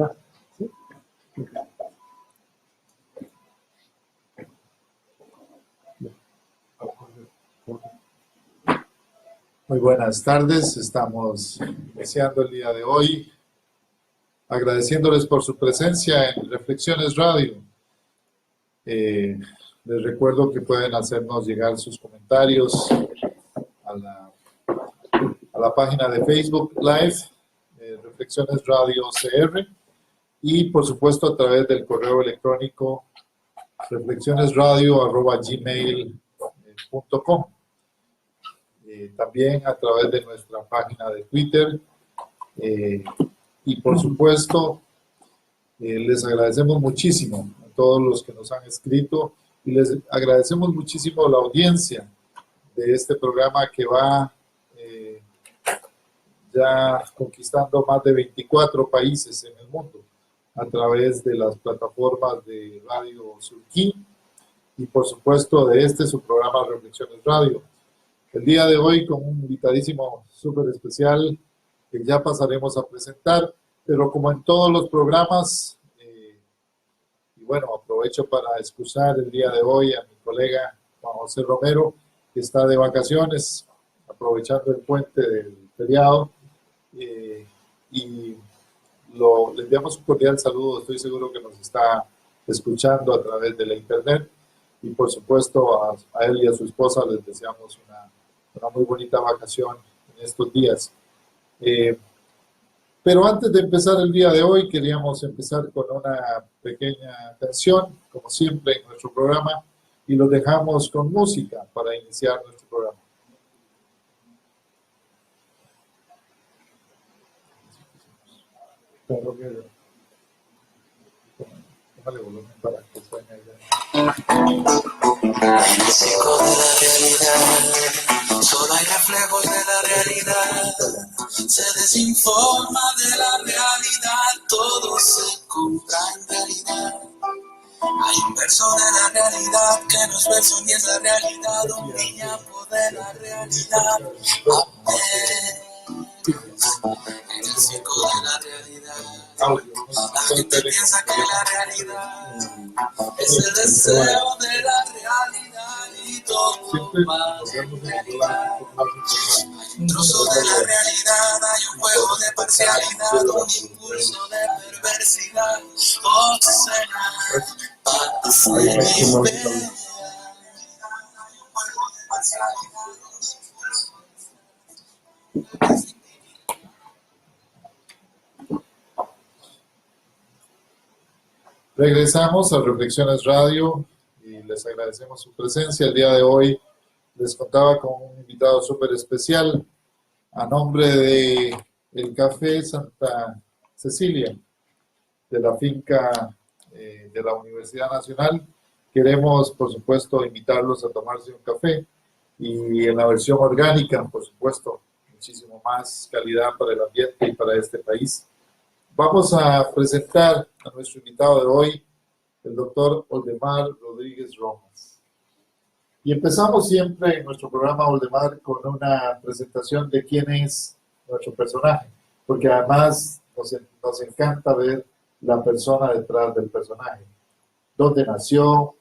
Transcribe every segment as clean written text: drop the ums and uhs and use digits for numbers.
Ya, ¿sí? Muy buenas tardes, estamos iniciando el día de hoy, agradeciéndoles por su presencia en Reflexiones Radio. Les recuerdo que pueden hacernos llegar sus comentarios a la página de Facebook Live, Reflexiones Radio CR, y por supuesto a través del correo electrónico reflexionesradio@gmail.com. También a través de nuestra página de Twitter, y por supuesto les agradecemos muchísimo a todos los que nos han escrito y les agradecemos muchísimo la audiencia de este programa que va ya conquistando más de 24 países en el mundo a través de las plataformas de Radio Surquí y por supuesto de su programa Reflexiones Radio. El día de hoy con un invitadísimo súper especial que ya pasaremos a presentar, pero como en todos los programas, y bueno, aprovecho para excusar el día de hoy a mi colega Juan José Romero, que está de vacaciones, aprovechando el puente del feriado, y le enviamos un cordial saludo, estoy seguro que nos está escuchando a través de la internet, y por supuesto a él y a su esposa les deseamos una muy bonita vacación en estos días. Pero antes de empezar el día de hoy, queríamos empezar con una pequeña canción, como siempre en nuestro programa, y lo dejamos con música para iniciar nuestro programa. Póngale volumen para que suene allá. En el circo de la realidad, solo hay reflejos de la realidad. Se desinforma de la realidad, todo se compra en realidad. Hay un verso de la realidad que no es verso ni es la realidad, un guiñapo de la realidad. En el circo de la realidad, la gente piensa que la realidad es el deseo de la realidad y todo más en realidad. Hay un trozo de la realidad, hay un juego de parcialidad, un impulso de perversidad, obscena, paz de libertad. Regresamos a Reflexiones Radio y les agradecemos su presencia. El día de hoy les contaba con un invitado súper especial a nombre de el Café Santa Cecilia, de la finca de la Universidad Nacional. Queremos, por supuesto, invitarlos a tomarse un café y en la versión orgánica, por supuesto, muchísimo más calidad para el ambiente y para este país. Vamos a presentar a nuestro invitado de hoy, el doctor Oldemar Rodríguez Rojas. Y empezamos siempre en nuestro programa, Oldemar, con una presentación de quién es nuestro personaje, porque además nos encanta ver la persona detrás del personaje. Dónde nació,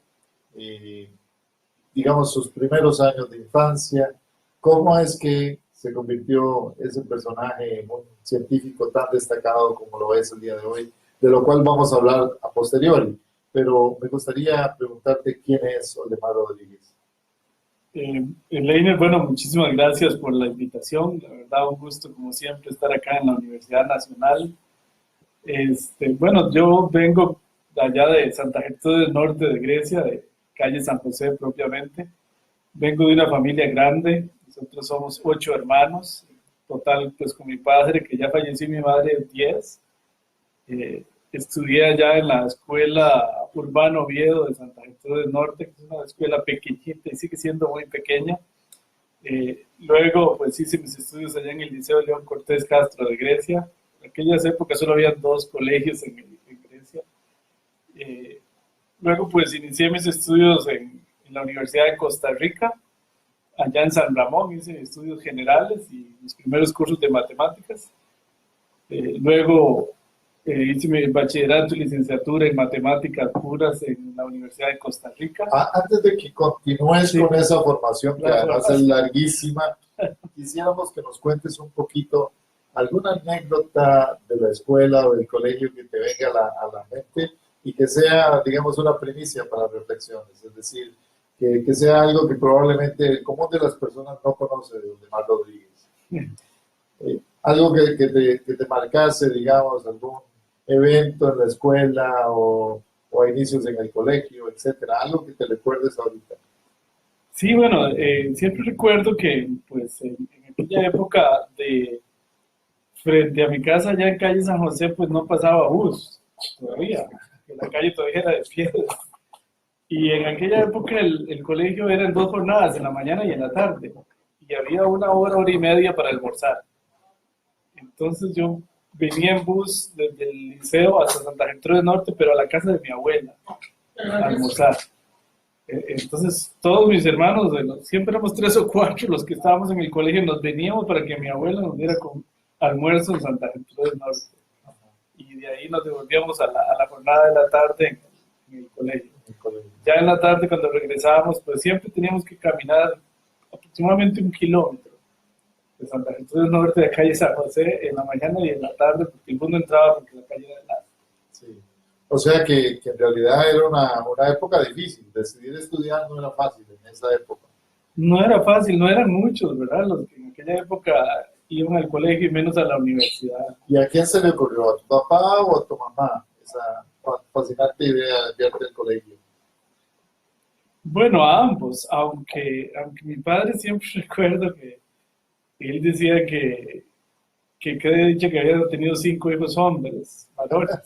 digamos sus primeros años de infancia, cómo es que se convirtió ese personaje en un científico tan destacado como lo es el día de hoy, de lo cual vamos a hablar a posteriori. Pero me gustaría preguntarte quién es Oldemar Rodríguez. Leiner, bueno, muchísimas gracias por la invitación. La verdad, un gusto, como siempre, estar acá en la Universidad Nacional. Bueno, yo vengo de allá de Santa Gertrudis del Norte de Grecia, de calle San José propiamente. Vengo de una familia grande. Nosotros somos 8 hermanos, total, pues con mi padre, que ya falleció, mi madre, 10. Estudié allá en la escuela Urbano Oviedo de Santa Gertrudis del Norte, que es una escuela pequeñita y sigue siendo muy pequeña. Luego, pues hice mis estudios allá en el Liceo León Cortés Castro de Grecia. En aquellas épocas solo había 2 colegios en Grecia. Luego, pues inicié mis estudios en la Universidad de Costa Rica. Allá en San Ramón hice estudios generales y mis primeros cursos de matemáticas. Luego Hice mi bachillerato y licenciatura en matemáticas puras en la Universidad de Costa Rica. Antes de que continúes Sí. con esa formación, que Claro. además es larguísima, quisiéramos que nos cuentes un poquito alguna anécdota de la escuela o del colegio que te venga a la mente y que sea, digamos, una primicia para reflexiones. Es decir, que sea algo que probablemente el común de las personas no conoce de Waldemar Rodríguez. Algo que te marcase, digamos, algún evento en la escuela o a inicios en el colegio, etcétera, algo que te recuerdes ahorita. Sí, bueno, siempre recuerdo que pues en aquella época frente a mi casa allá en calle San José pues no pasaba bus todavía, que la calle todavía era de piedra. Y en aquella época el colegio era en 2 jornadas, en la mañana y en la tarde, y había 1 hora y media para almorzar. Entonces yo venía en bus desde el liceo hasta Santa Gertrudis Norte, pero a la casa de mi abuela, a almorzar. Entonces todos mis hermanos, siempre éramos 3 o 4 los que estábamos en el colegio, nos veníamos para que mi abuela nos diera con almuerzo en Santa Gertrudis Norte. Y de ahí nos devolvíamos a la jornada de la tarde en el colegio. Ya en la tarde cuando regresábamos, pues siempre teníamos que caminar aproximadamente 1 kilómetro de Santa Gertrudis Norte de calle San José en la mañana y en la tarde, porque el bus no entraba porque la calle era larga. Sí. O sea que en realidad era una época difícil. Decidir estudiar no era fácil en esa época. No era fácil, no eran muchos, ¿verdad? Los que en aquella época iban al colegio y menos a la universidad. ¿Y a quién se le ocurrió? ¿A tu papá o a tu mamá? Esa fascinante idea de enviarte al colegio. Bueno, a ambos, aunque mi padre siempre recuerdo que él decía que quedé dicho que había tenido 5 hijos hombres, varones,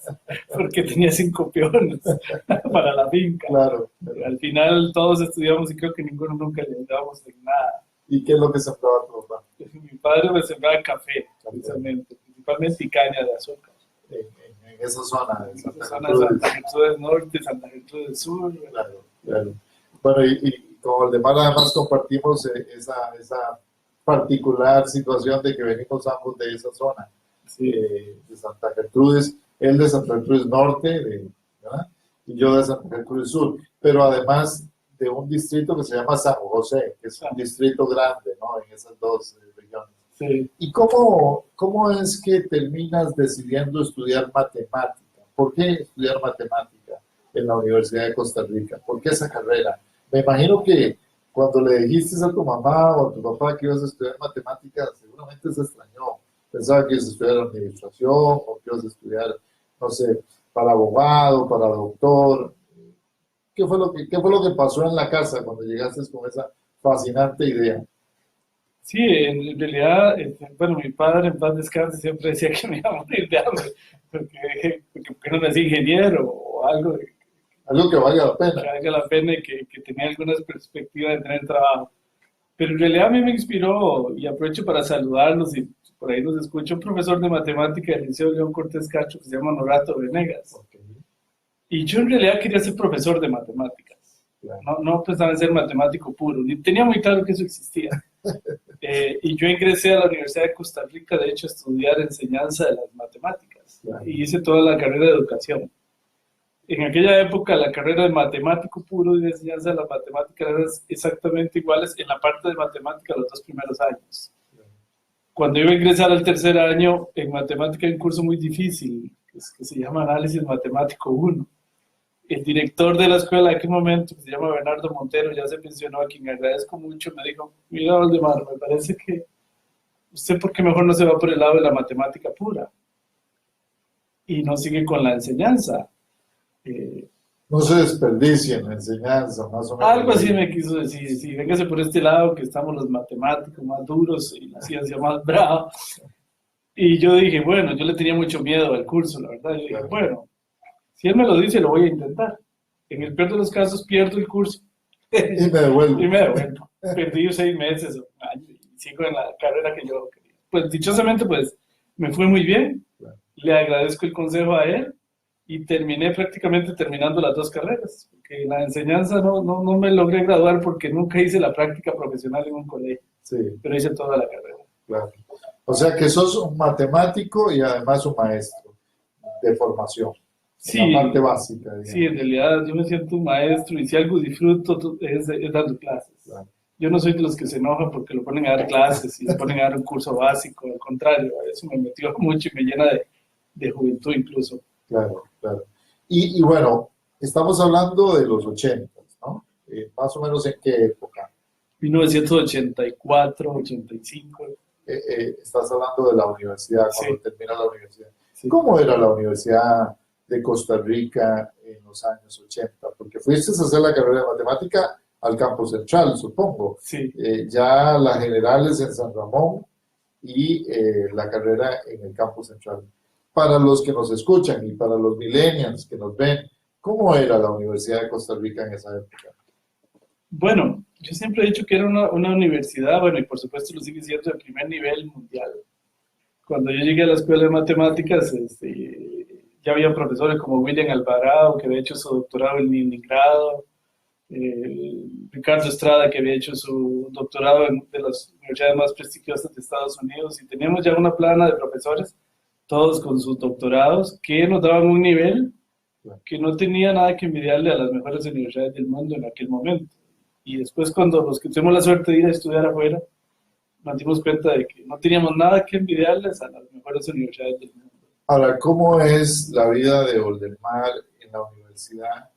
porque tenía 5 peones para la finca. Claro. Al final todos estudiamos y creo que ninguno nunca le ayudábamos en nada. ¿Y qué es lo que sembraba tu papá? Mi padre me sembraba café, precisamente, principalmente y caña de azúcar. En esa zona de Santa Zona Gertrudis. Santa Gertrudis Norte, Santa Gertrudis Sur. Claro, claro. Bueno, y con Waldemar además compartimos esa particular situación de que venimos ambos de esa zona, Sí. de Santa Gertrudis, él de Santa Gertrudis Norte, ¿verdad? Y yo de Santa Gertrudis Sur, pero además de un distrito que se llama San José, que es un distrito grande, ¿no? En esas dos regiones. Sí. ¿Y cómo es que terminas decidiendo estudiar matemática? ¿Por qué estudiar matemática en la Universidad de Costa Rica? ¿Por qué esa carrera? Me imagino que cuando le dijiste a tu mamá o a tu papá que ibas a estudiar matemáticas, seguramente se extrañó. Pensaba que ibas a estudiar administración o que ibas a estudiar, no sé, para abogado, para doctor. ¿Qué fue lo que pasó en la casa cuando llegaste con esa fascinante idea? Sí, en realidad, bueno, mi padre en paz descanse siempre decía que me iba a morir de hambre, porque no nací ingeniero o algo Algo que valga la pena. que valga la pena y que tenía algunas perspectivas de tener trabajo. Pero en realidad a mí me inspiró, y aprovecho para saludarlos, y por ahí nos escucha un profesor de matemática del Liceo León Cortés Cacho que se llama Norato Venegas. Okay. Y yo en realidad quería ser profesor de matemáticas. Claro. No pensaba en ser matemático puro, ni tenía muy claro que eso existía. Y yo ingresé a la Universidad de Costa Rica, de hecho, a estudiar enseñanza de las matemáticas. Claro. Y hice toda la carrera de educación. En aquella época, la carrera de matemático puro y de enseñanza de las matemáticas eran exactamente iguales en la parte de matemática los 2 primeros años. Cuando iba a ingresar al 3er año, en matemática hay un curso muy difícil, que se llama Análisis Matemático 1. El director de la escuela en aquel momento, que se llama Bernardo Montero, ya se pensionó, a quien agradezco mucho, me dijo: mira, Waldemar, me parece que usted, ¿por qué mejor no se va por el lado de la matemática pura? Y no sigue con la enseñanza. No se desperdicia en la enseñanza, más o menos. Algo así me quiso decir: sí, véngase por este lado, que estamos los matemáticos más duros y la ciencia más brava. Y yo dije, bueno, yo le tenía mucho miedo al curso, la verdad. Yo dije, bueno, si él me lo dice, lo voy a intentar. En el peor de los casos, pierdo el curso. Y me devuelvo. Y me devuelvo. Perdí 6 meses o un año y sigo en la carrera que yo quería. Pues dichosamente, pues, me fue muy bien. Claro. Le agradezco el consejo a él y terminé prácticamente terminando las 2 carreras. Porque la enseñanza no me logré graduar porque nunca hice la práctica profesional en un colegio. Sí, Pero hice toda la carrera. claro. O sea que sos un matemático y además un maestro. de formación, Sí, en la parte básica, digamos. sí, en realidad yo me siento un maestro y si algo disfruto es dando clases. Claro. Yo no soy de los que se enojan porque lo ponen a dar clases y lo ponen a dar un curso básico, al contrario, eso me motiva mucho y me llena de juventud incluso. Claro, claro. Y bueno, estamos hablando de los 80, ¿no? Más o menos en qué época. 1984, 85, Estás hablando de la universidad, cuando sí, termina la universidad. sí. ¿Cómo era la Universidad de Costa Rica en los años 80? Porque fuiste a hacer la carrera de matemática al campo central, supongo. Sí, Ya la general es en San Ramón y la carrera en el campo central. Para los que nos escuchan y para los millennials que nos ven, ¿cómo era la Universidad de Costa Rica en esa época? bueno, yo siempre he dicho que era una universidad, bueno, y por supuesto lo sigue siendo de primer nivel mundial. Cuando yo llegué a la escuela de matemáticas, ya había profesores como William Alvarado, que había hecho su doctorado en Leningrado, Ricardo Estrada, que había hecho su doctorado en de las universidades más prestigiosas de Estados Unidos, y teníamos ya una plana de profesores, todos con sus doctorados, que nos daban un nivel que no tenía nada que envidiarle a las mejores universidades del mundo en aquel momento. Y después cuando los que tuvimos la suerte de ir a estudiar afuera, nos dimos cuenta de que no teníamos nada que envidiarles a las mejores universidades del mundo. Ahora, ¿cómo es la vida de Oldemar en la universidad,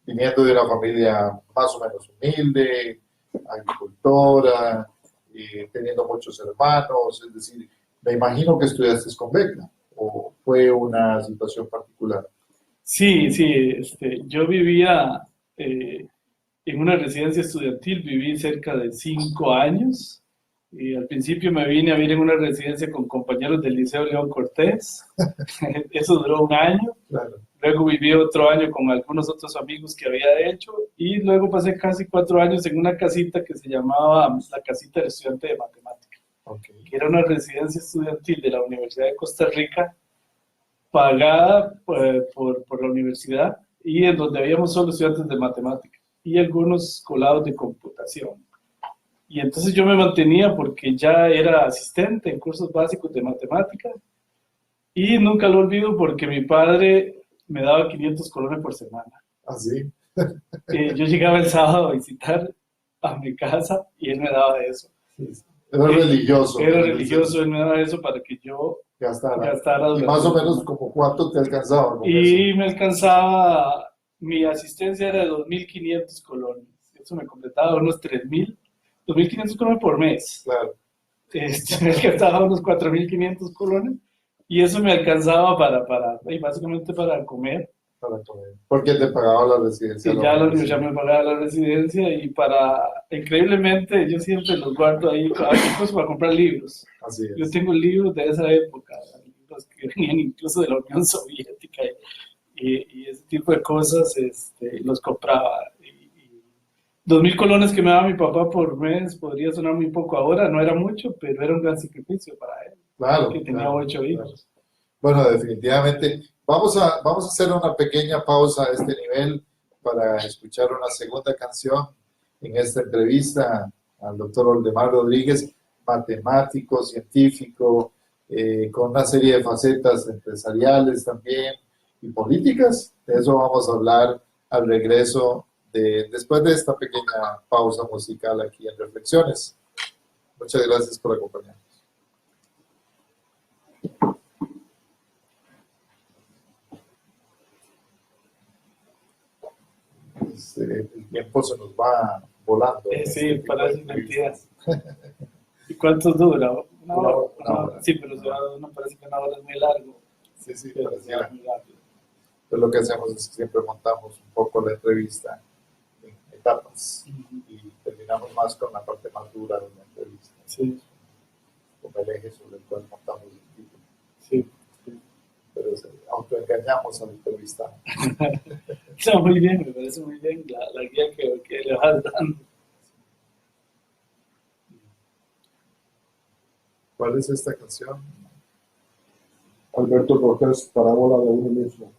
viniendo de una familia más o menos humilde, agricultora, teniendo muchos hermanos? Es decir, me imagino que estudiaste con beca, o fue una situación particular. Sí, sí, yo vivía en una residencia estudiantil, viví cerca de 5 años. Y al principio me vine a vivir en una residencia con compañeros del Liceo León Cortés. Eso duró un año. Claro, Luego viví otro año con algunos otros amigos que había hecho. Y luego pasé casi 4 años en una casita que se llamaba la Casita del Estudiante de Matemática, ok, que era una residencia estudiantil de la Universidad de Costa Rica, pagada por la universidad y en donde habíamos solo estudiantes de matemática y algunos colados de computación. Y entonces yo me mantenía porque ya era asistente en cursos básicos de matemática y nunca lo olvido porque mi padre me daba 500 colones por semana. así. Yo llegaba el sábado a visitar a mi casa y él me daba eso. Era religioso. Era religioso, él me daba eso para que yo Gastara. gastara Y durante más o la menos semana. como cuánto te alcanzaba con eso. Y me alcanzaba, mi asistencia era de 2.500 colones. Eso me completaba unos 3.000, 2.500 colones por mes. Claro, Me alcanzaba unos 4.500 colones y eso me alcanzaba y básicamente para comer. para comer. Porque te pagaba la residencia. Y ya la universidad me pagaba la residencia y increíblemente, yo siempre los guardo ahí, incluso para comprar libros. Así Yo es. tengo libros de esa época, libros que venían incluso de la Unión Soviética y ese tipo de cosas, los compraba. 2.000 colones que me daba mi papá por mes podría sonar muy poco ahora, no era mucho, pero era un gran sacrificio para él, Claro, que tenía claro, 8 claro. hijos. Bueno, definitivamente. Vamos a hacer una pequeña pausa a este nivel para escuchar una segunda canción en esta entrevista al doctor Oldemar Rodríguez, matemático, científico, con una serie de facetas empresariales también y políticas. De eso vamos a hablar al regreso después de esta pequeña pausa musical aquí en Reflexiones. Muchas gracias por acompañarnos. El tiempo se nos va volando. Sí, parece mentiras. ¿Y cuánto dura? Una hora. Una hora. Sí, pero no parece que una hora es muy largo. Sí, sí, Pero se va pareciera. muy rápido. Entonces lo que hacemos es que siempre montamos un poco la entrevista en etapas y terminamos más con la parte más dura de la entrevista, Sí, con el eje sobre el cual montamos el título. sí. Pero autoengañamos al entrevistado. Está muy bien, me parece muy bien la guía que le vas dando. ¿Cuál es esta canción? Alberto Cortés, Parábola de uno mismo.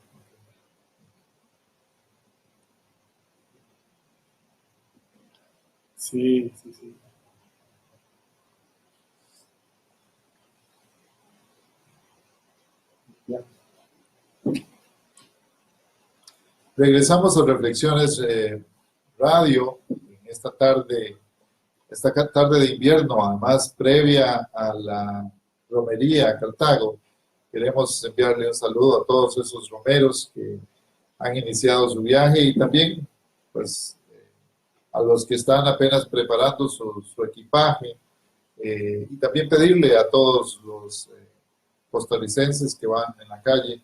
Sí, sí, sí. Ya. Regresamos a Reflexiones Radio en esta tarde de invierno, además previa a la romería a Cartago. Queremos enviarle un saludo a todos esos romeros que han iniciado su viaje y también pues, a los que están apenas preparando su equipaje y también pedirle a todos los costarricenses que van en la calle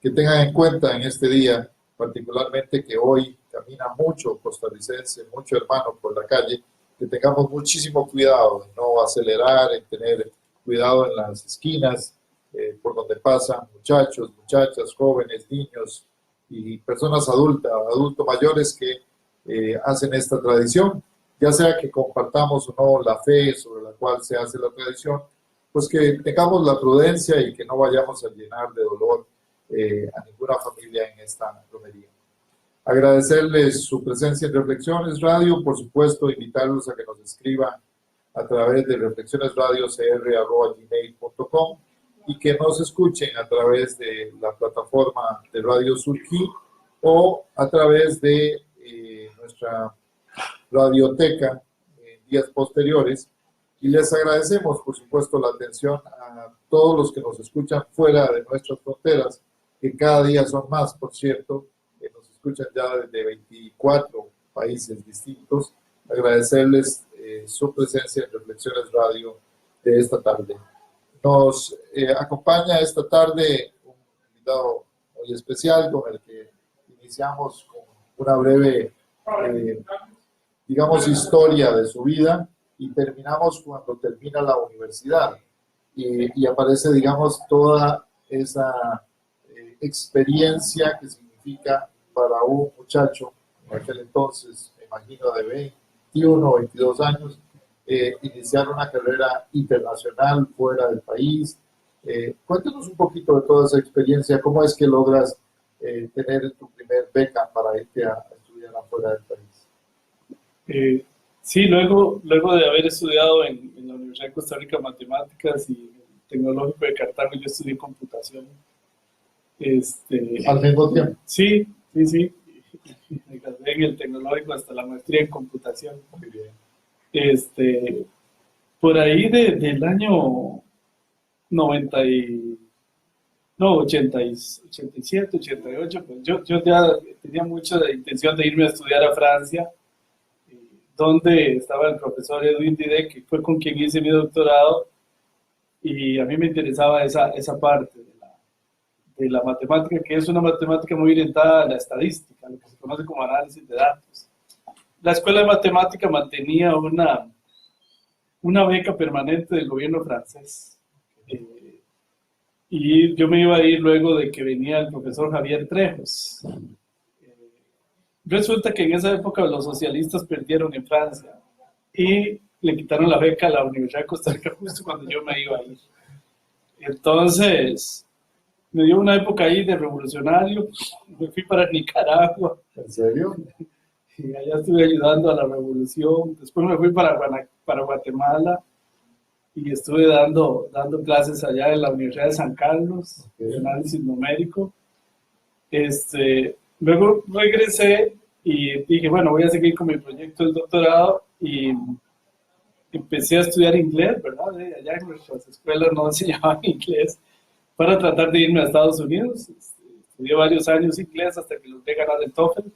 que tengan en cuenta en este día, particularmente que hoy camina mucho costarricense, mucho hermano por la calle, que tengamos muchísimo cuidado en no acelerar, en tener cuidado en las esquinas por donde pasan muchachos, muchachas, jóvenes, niños y personas adultos mayores que hacen esta tradición, ya sea que compartamos o no la fe sobre la cual se hace la tradición, pues que tengamos la prudencia y que no vayamos a llenar de dolor a ninguna familia en esta romería. Agradecerles su presencia en Reflexiones Radio, por supuesto, invitarlos a que nos escriban a través de reflexionesradiocr@gmail.com y que nos escuchen a través de la plataforma de Radio Surquí o a través de nuestra radioteca en días posteriores. Y les agradecemos, por supuesto, la atención a todos los que nos escuchan fuera de nuestras fronteras, que cada día son más, por cierto, que nos escuchan ya desde 24 países distintos. Agradecerles su presencia en Reflexiones Radio de esta tarde. Nos acompaña esta tarde un invitado muy especial con el que iniciamos con una breve, digamos, historia de su vida y terminamos cuando termina la universidad y aparece, digamos, toda esa experiencia que significa para un muchacho en aquel entonces, me imagino de 21 o 22 años, iniciar una carrera internacional fuera del país. Cuéntanos un poquito de toda esa experiencia, cómo es que logras tener tu primer beca para irte a estudiar afuera del país. Sí, luego de haber estudiado en la Universidad de Costa Rica Matemáticas y el Tecnológico de Cartago, yo estudié computación. ¿Al mismo tiempo? Sí. Me gradué en el Tecnológico hasta la maestría en computación. Muy bien. Por ahí del año 87, 88, pues yo ya tenía mucha intención de irme a estudiar a Francia, donde estaba el profesor Edwin Didet, que fue con quien hice mi doctorado, y a mí me interesaba esa parte de la matemática, que es una matemática muy orientada a la estadística, lo que se conoce como análisis de datos. La Escuela de Matemática mantenía una beca permanente del gobierno francés, y yo me iba a ir luego de que venía el profesor Javier Trejos. Resulta que en esa época los socialistas perdieron en Francia y le quitaron la beca a la Universidad de Costa Rica justo cuando yo me iba a ir. Entonces, me dio una época ahí de revolucionario, me fui para Nicaragua. ¿En serio? Y allá estuve ayudando a la revolución. Después me fui para Guatemala y estuve dando clases allá en la Universidad de San Carlos, de análisis numérico. Luego regresé y dije, bueno, voy a seguir con mi proyecto del doctorado y empecé a estudiar inglés, ¿verdad? Allá en nuestras escuelas no enseñaban inglés para tratar de irme a Estados Unidos. Estudié varios años inglés hasta que logré ganar el TOEFL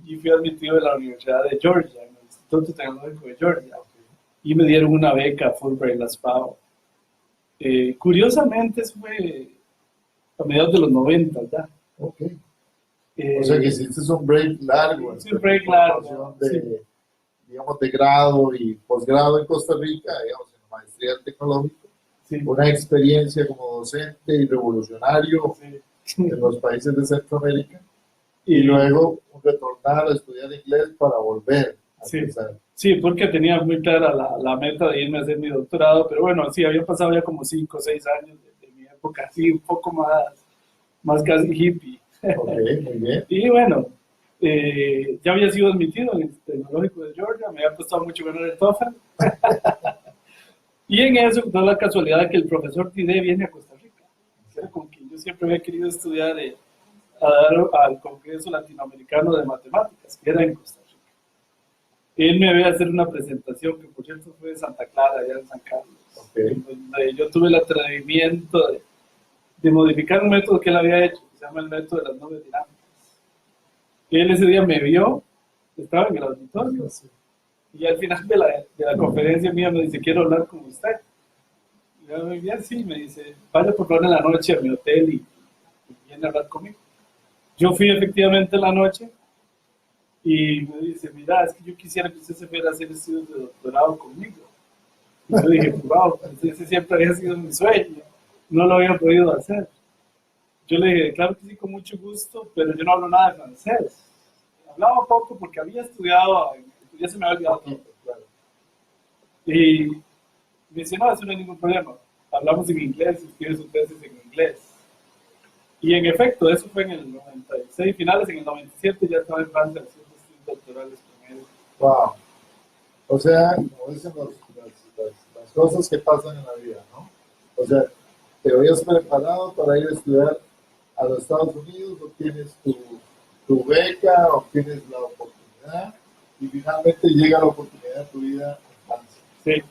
y fui admitido en la Universidad de Georgia, en el Instituto Tecnológico de Georgia, y me dieron una beca Fulbright La SPAO. Curiosamente, eso fue a mediados de los 90 ya. Okay. O sea que hiciste un break largo. Sí, un break largo. Digamos, de grado y posgrado en Costa Rica, digamos, en maestría tecnológica. Sí. Una experiencia como docente y revolucionario en los países de Centroamérica. Y luego retornar a estudiar inglés para volver a empezar. Sí, porque tenía muy clara la meta de irme a hacer mi doctorado, pero bueno, sí, había pasado ya como 5 o 6 años de mi época, así un poco más casi hippie. Ok, muy bien. Y bueno, ya había sido admitido en el Tecnológico de Georgia, me había costado mucho ganar el TOEFL. Y en eso da la casualidad de que el profesor Didet viene a Costa Rica, que era con quien yo siempre había querido estudiar a dar al Congreso Latinoamericano de Matemáticas, que era en Costa Rica. Él me veía hacer una presentación, que por cierto fue de Santa Clara, allá en San Carlos. Okay. Donde yo tuve el atrevimiento de modificar un método que él había hecho, que se llama el método de las nubes dinámicas. Él ese día me vio, estaba en el auditorio, y al final de la conferencia mía me dice, quiero hablar con usted. Y yo, muy bien, sí, me dice, vaya por favor en la noche a mi hotel y viene a hablar conmigo. Yo fui efectivamente en la noche y me dice, mira, es que yo quisiera que usted se fuera a hacer estudios de doctorado conmigo. Y yo dije, wow, ese siempre había sido mi sueño, no lo había podido hacer. Yo le dije, claro que sí, con mucho gusto, pero yo no hablo nada de francés. Hablaba poco porque había estudiado, ya se me había olvidado todo. Y me dice, no, eso no hay ningún problema. Hablamos en inglés, escribe su tesis en inglés. Y en efecto, eso fue en el 96, finales, en el 97 ya estaba en Francia haciendo estudios doctorales con él. Wow. O sea, como dicen las cosas que pasan en la vida, ¿no? O sea, te habías preparado para ir a estudiar a los Estados Unidos, obtienes tu beca, obtienes la oportunidad y finalmente llega la oportunidad de tu vida en Francia. Sí.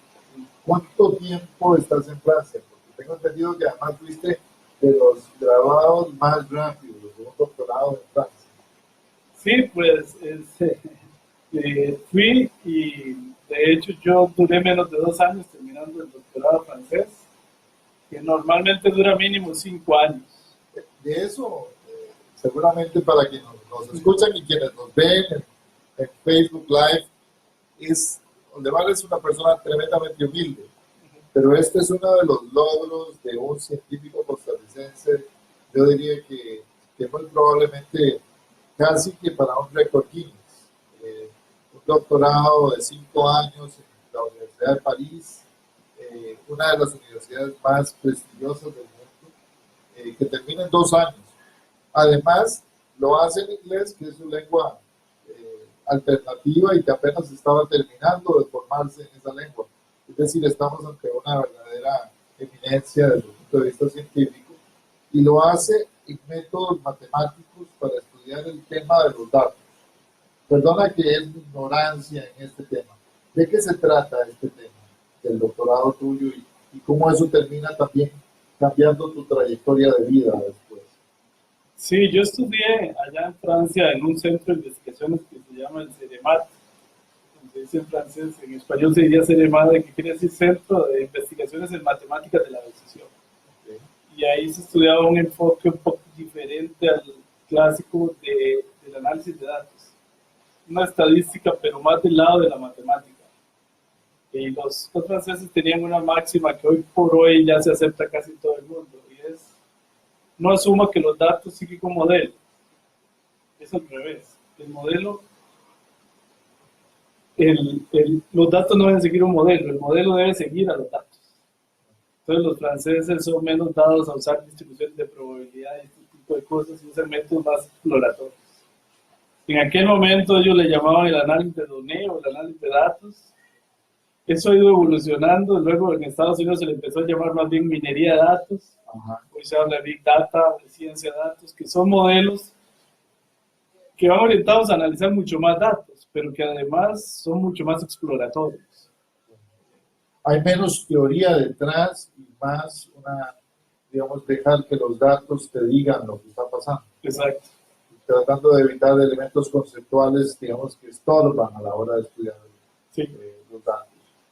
¿Cuánto tiempo estás en Francia? Porque tengo entendido que además fuiste de los graduados más rápidos, de un doctorado en Francia. Sí, pues fui y de hecho yo duré menos de 2 años terminando el doctorado francés, que normalmente dura mínimo 5 años. De eso, seguramente para quienes nos escuchan y quienes nos ven en Facebook Live, Oldemar es una persona tremendamente humilde, pero este es uno de los logros de un científico costarricense, yo diría que muy probablemente casi que para un récord Guinness. Un doctorado de 5 años en la Universidad de París, una de las universidades más prestigiosas del mundo, que termina en 2 años. Además, lo hace en inglés, que es su lengua alternativa y que apenas estaba terminando de formarse en esa lengua. Es decir, estamos ante una verdadera eminencia desde el punto de vista científico y lo hace en métodos matemáticos para estudiar el tema de los datos. Perdona que es mi ignorancia en este tema. ¿De qué se trata este tema del doctorado tuyo y cómo eso termina también cambiando tu trayectoria de vida después? Sí, yo estudié allá en Francia en un centro de investigaciones que se llama el CEREMAT. Se dice en francés, en español se diría CEREMAT, que quiere decir Centro de Investigaciones en Matemáticas de la Decisión. Okay. Y ahí se estudiaba un enfoque un poco diferente al clásico del análisis de datos. Una estadística, pero más del lado de la matemática. Y los franceses tenían una máxima que hoy por hoy ya se acepta casi en todo el mundo, y es: no asuma que los datos siguen un modelo. Es al revés. El modelo, los datos no deben seguir un modelo, el modelo debe seguir a los datos. Entonces los franceses son menos dados a usar distribuciones de probabilidad y este tipo de cosas y usan métodos más exploratorios. En aquel momento ellos le llamaban el análisis de données o el análisis de datos. Eso ha ido evolucionando, luego en Estados Unidos se le empezó a llamar más bien minería de datos. Ajá. Hoy se habla de Big Data, de ciencia de datos, que son modelos que van orientados a analizar mucho más datos, pero que además son mucho más exploratorios. Hay menos teoría detrás y más digamos, dejar que los datos te digan lo que está pasando. Exacto. Tratando de evitar elementos conceptuales, digamos, que estorban a la hora de estudiar Sí. Los datos.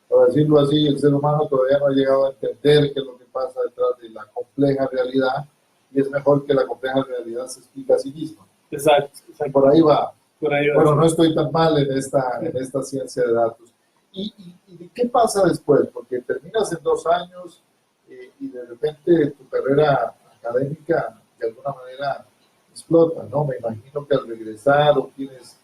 Por decirlo así, el ser humano todavía no ha llegado a entender qué es lo que pasa detrás de la compleja realidad y es mejor que la compleja realidad se explique a sí misma. Exacto. Por ahí va. Por ahí va. Bueno, no estoy tan mal en esta ciencia de datos. ¿Y qué pasa después? Porque terminas en 2 años y de repente tu carrera académica de alguna manera explota, ¿no? Me imagino que al regresar obtienes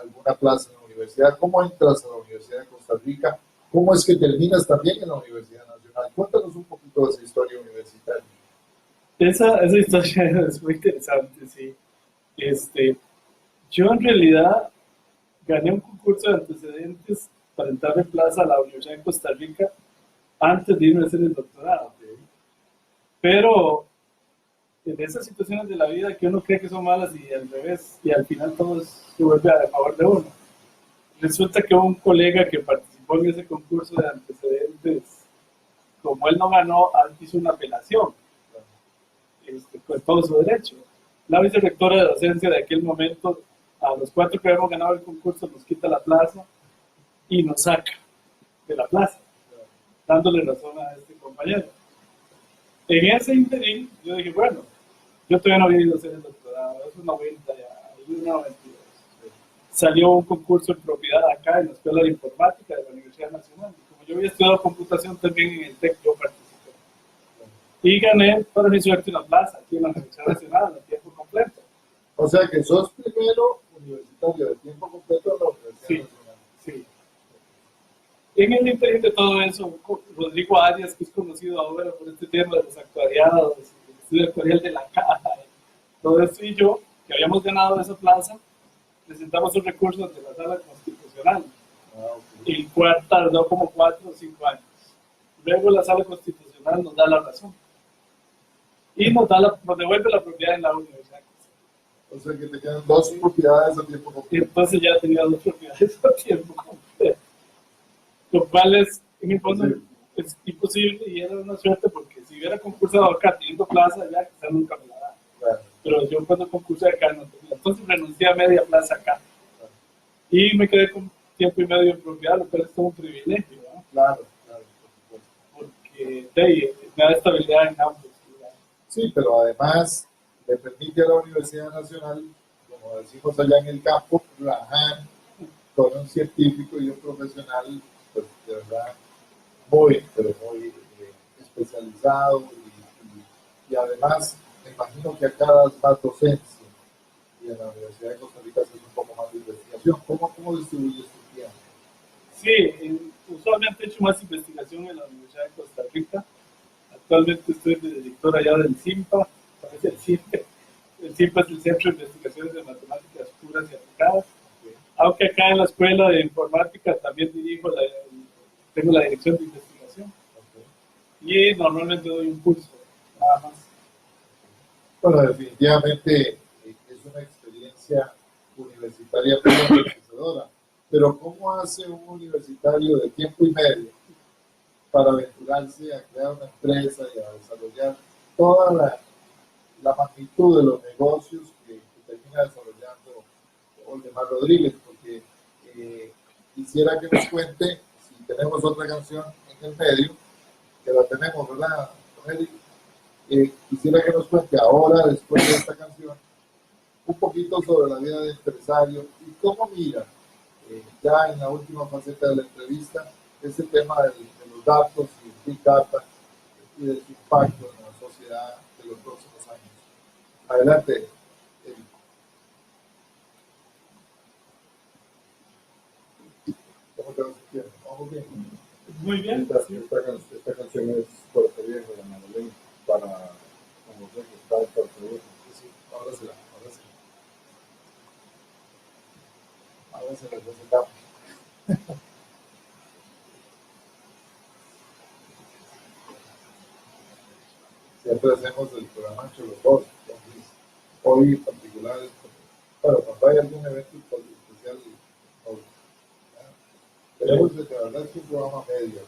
alguna plaza en la universidad. ¿Cómo entras a la Universidad de Costa Rica? ¿Cómo es que terminas también en la Universidad Nacional? Cuéntanos un poquito de esa historia universitaria. Esa historia es muy interesante, sí. Yo en realidad gané un concurso de antecedentes para entrar en plaza a la Universidad de Costa Rica antes de irme a hacer el doctorado. Pero de esas situaciones de la vida que uno cree que son malas y al revés, y al final todo se vuelve a favor de uno. Resulta que un colega que participó en ese concurso de antecedentes, como él no ganó, hizo una apelación, con todo su derecho. La vicerrectora de docencia de aquel momento, a los 4 que habíamos ganado el concurso, nos quita la plaza y nos saca de la plaza, dándole razón a este compañero. En ese interín, yo dije, bueno, yo todavía no había ido a hacer el doctorado, es una vuelta ya, hay una 92. Salió un concurso en propiedad acá en la Escuela de Informática de la Universidad Nacional. Y como yo había estudiado computación también en el TEC, yo participé. Y gané, para mi suerte, una plaza aquí en la Universidad Nacional, a tiempo completo. O sea que sos primero universitario de tiempo completo en la Universidad Sí, Nacional. sí. En el interín de todo eso, Rodrigo Arias, que es conocido ahora por este tema de los actuariados, el estudio actuarial de la caja, todo esto, y yo, que habíamos ganado esa plaza, presentamos un recurso ante la Sala Constitucional, el cual tardó como 4 o 5 años. Luego la Sala Constitucional nos da la razón y nos devuelve la propiedad en la universidad. O sea que te quedan 2 propiedades a tiempo Y completo. entonces ya tenía 2 propiedades a tiempo completo, lo cual es, en el fondo, Sí. es imposible y era una suerte porque si hubiera concursado acá teniendo plaza, ya quizás nunca me la da. Claro, Pero yo cuando concursé acá no tenía. Entonces renuncié a media plaza acá. Y me quedé con tiempo y medio en propiedad, lo cual es todo un privilegio, ¿no? claro, por supuesto. Porque me da estabilidad en ambos. ¿Verdad? Sí, pero además le permite a la Universidad Nacional, como decimos allá en el campo, trabajar con un científico y un profesional, pues de verdad, muy, pero muy especializado y además me imagino que acá das más docencia y en la Universidad de Costa Rica haces un poco más de investigación. ¿Cómo distribuyes tu tiempo? Sí, usualmente he hecho más investigación en la Universidad de Costa Rica. Actualmente estoy de director allá del CIMPA, parece el CIMPA. El CIMPA es el Centro de Investigaciones de Matemáticas Puras y Aplicadas. Aunque acá en la Escuela de Informática también tengo la dirección de investigación. Y normalmente doy un curso, nada más. Bueno, definitivamente es una experiencia universitaria muy enriquecedora, pero ¿cómo hace un universitario de tiempo y medio para aventurarse a crear una empresa y a desarrollar toda la magnitud de los negocios que termina desarrollando Oldemar Rodríguez? Porque quisiera que nos cuente, si tenemos otra canción en el medio, que la tenemos, ¿verdad, don Eric? Quisiera que nos cuente ahora, después de esta canción, un poquito sobre la vida de empresario y cómo mira, ya en la última faceta de la entrevista, ese tema de los datos y el Big Data y de su impacto en la sociedad de los próximos años. Adelante, Eric. ¿Cómo te vas sintiendo? ¿Vamos bien? Muy bien. Esta canción es Puerto Viejo de Madeleine para como sé que está en Puerto Viejo. Sí, ahora se la presentamos. Siempre hacemos el programa entre los dos. Entonces, hoy en particular, bueno, cuando hay algún evento especial, no, tenemos de verdad que un programa medio.